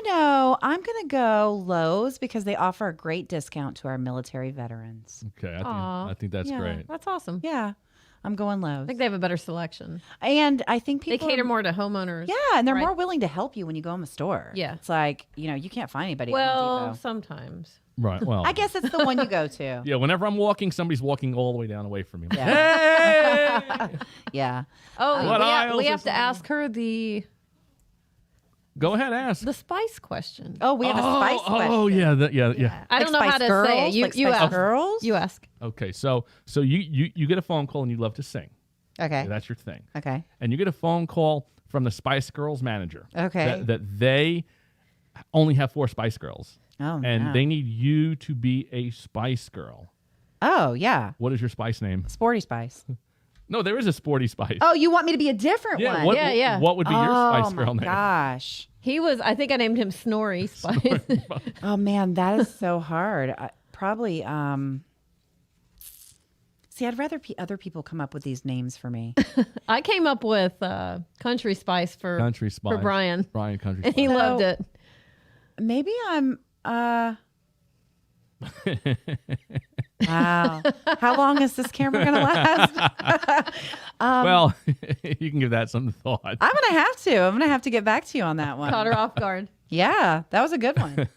I'm going to go Lowe's because they offer a great discount to our military veterans. Okay. Aw. I think that's Yeah. great. That's awesome. Yeah. I'm going I Lowe's. think they have a better selection. And I think They people cater are- more to homeowners. Yeah, and they're right? more willing to help you when you go in the store. Yeah. It's like, you can't find anybody at Home Well, Depot. sometimes. Right. Well, I guess it's the one you go to. Yeah, whenever I'm walking, somebody's walking all the way down away from me. Yeah. Hey! Yeah. Oh, What aisles we is have to it? ask her the Go ahead, ask. spice question. Oh, we have a spice question. Oh, yeah, yeah. I don't know Like how to Spice say it. Girls? You Like you Spice ask. Girls? You ask. Okay, so you get a phone call and you love to sing. Okay. Okay, that's your thing. Okay. And you get a phone call from the Spice Girls manager. Okay. That they only have 4 Spice Girls. Oh, And no. they need you to be a Spice Girl. Oh, yeah. What is your Spice name? Sporty Spice. No, there is a Sporty Spice. Oh, you want me to be a different one? What, Yeah, yeah. What would be your Spice Girl Oh, my name? gosh. He was. I think I named him Snorri Spice. Oh, man, that is so hard. Probably, see, I'd rather other people come up with these names for me. I came up with Country Spice for Country Spice. for Brian, Brian Country and Spice. he loved it. Maybe I'm, wow. How long is this camera going to last? Well, you can give that some thought. I'm going to have to. I'm going to have to get back to you on that one. Caught her off guard. Yeah, that was a good one.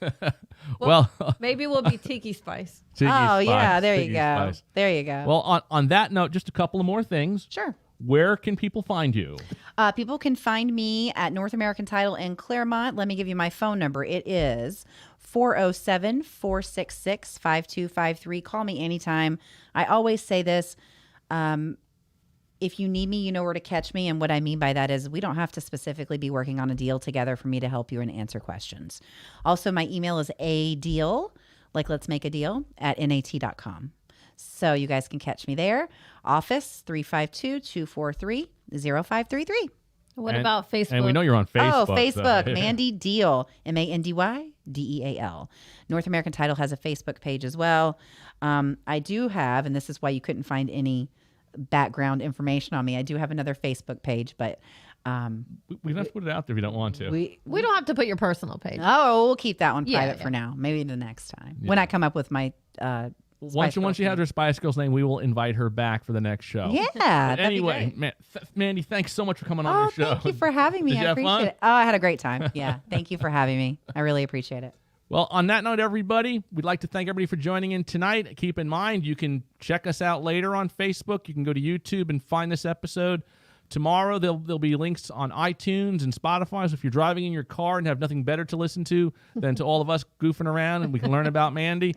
Well, Maybe we'll be Tiki Spice. Tiki Oh, Spice, yeah, there Tiki you go. Spice. There you go. Well, on that note, just a couple of more things. Sure. where can people find you? People can find me at North American Title in Claremont. Let me give you my phone number. It is 407-466-5253. Call me anytime. I always say this. If you need me, you know where to catch me. And what I mean by that is we don't have to specifically be working on a deal together for me to help you and answer questions. Also, my email is adeal, like let's make a deal, at nat.com. So you guys can catch me there. Office 352-243-0533. What And- about Facebook? And we know you're on Facebook. Oh, Facebook, so- Mandy Deal, MandyDeal. North American Title has a Facebook page as well. I do have, and this is why you couldn't find any background information on me. I do have another Facebook page, but We don't have to put it out there if you don't want to. we we don't have to put your personal page. we'll keep that one Yeah, private yeah. for now. Maybe the next time when I come up with my once Girls she has her Spice Girls name, we will invite her back for the next show. yeah. But that'd be anyway, great. Mandy, thanks so much for coming on Oh, your show. thank you for having me. Did I you have appreciate fun? it. Oh, I had a great time. Yeah. Thank you for having me. I really appreciate it. Well, on that note, everybody, we'd like to thank everybody for joining in tonight. Keep in mind, you can check us out later on Facebook. You can go to YouTube and find this episode. Tomorrow, there'll be links on iTunes and Spotify. So if you're driving in your car and have nothing better to listen to than to all of us goofing around and we can learn about Mandy,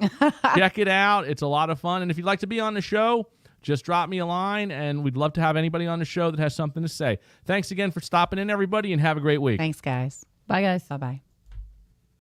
check it out. It's a lot of fun. And if you'd like to be on the show, just drop me a line, and we'd love to have anybody on the show that has something to say. Thanks again for stopping in, everybody, and have a great week. Thanks, guys. Bye, guys. Bye-bye.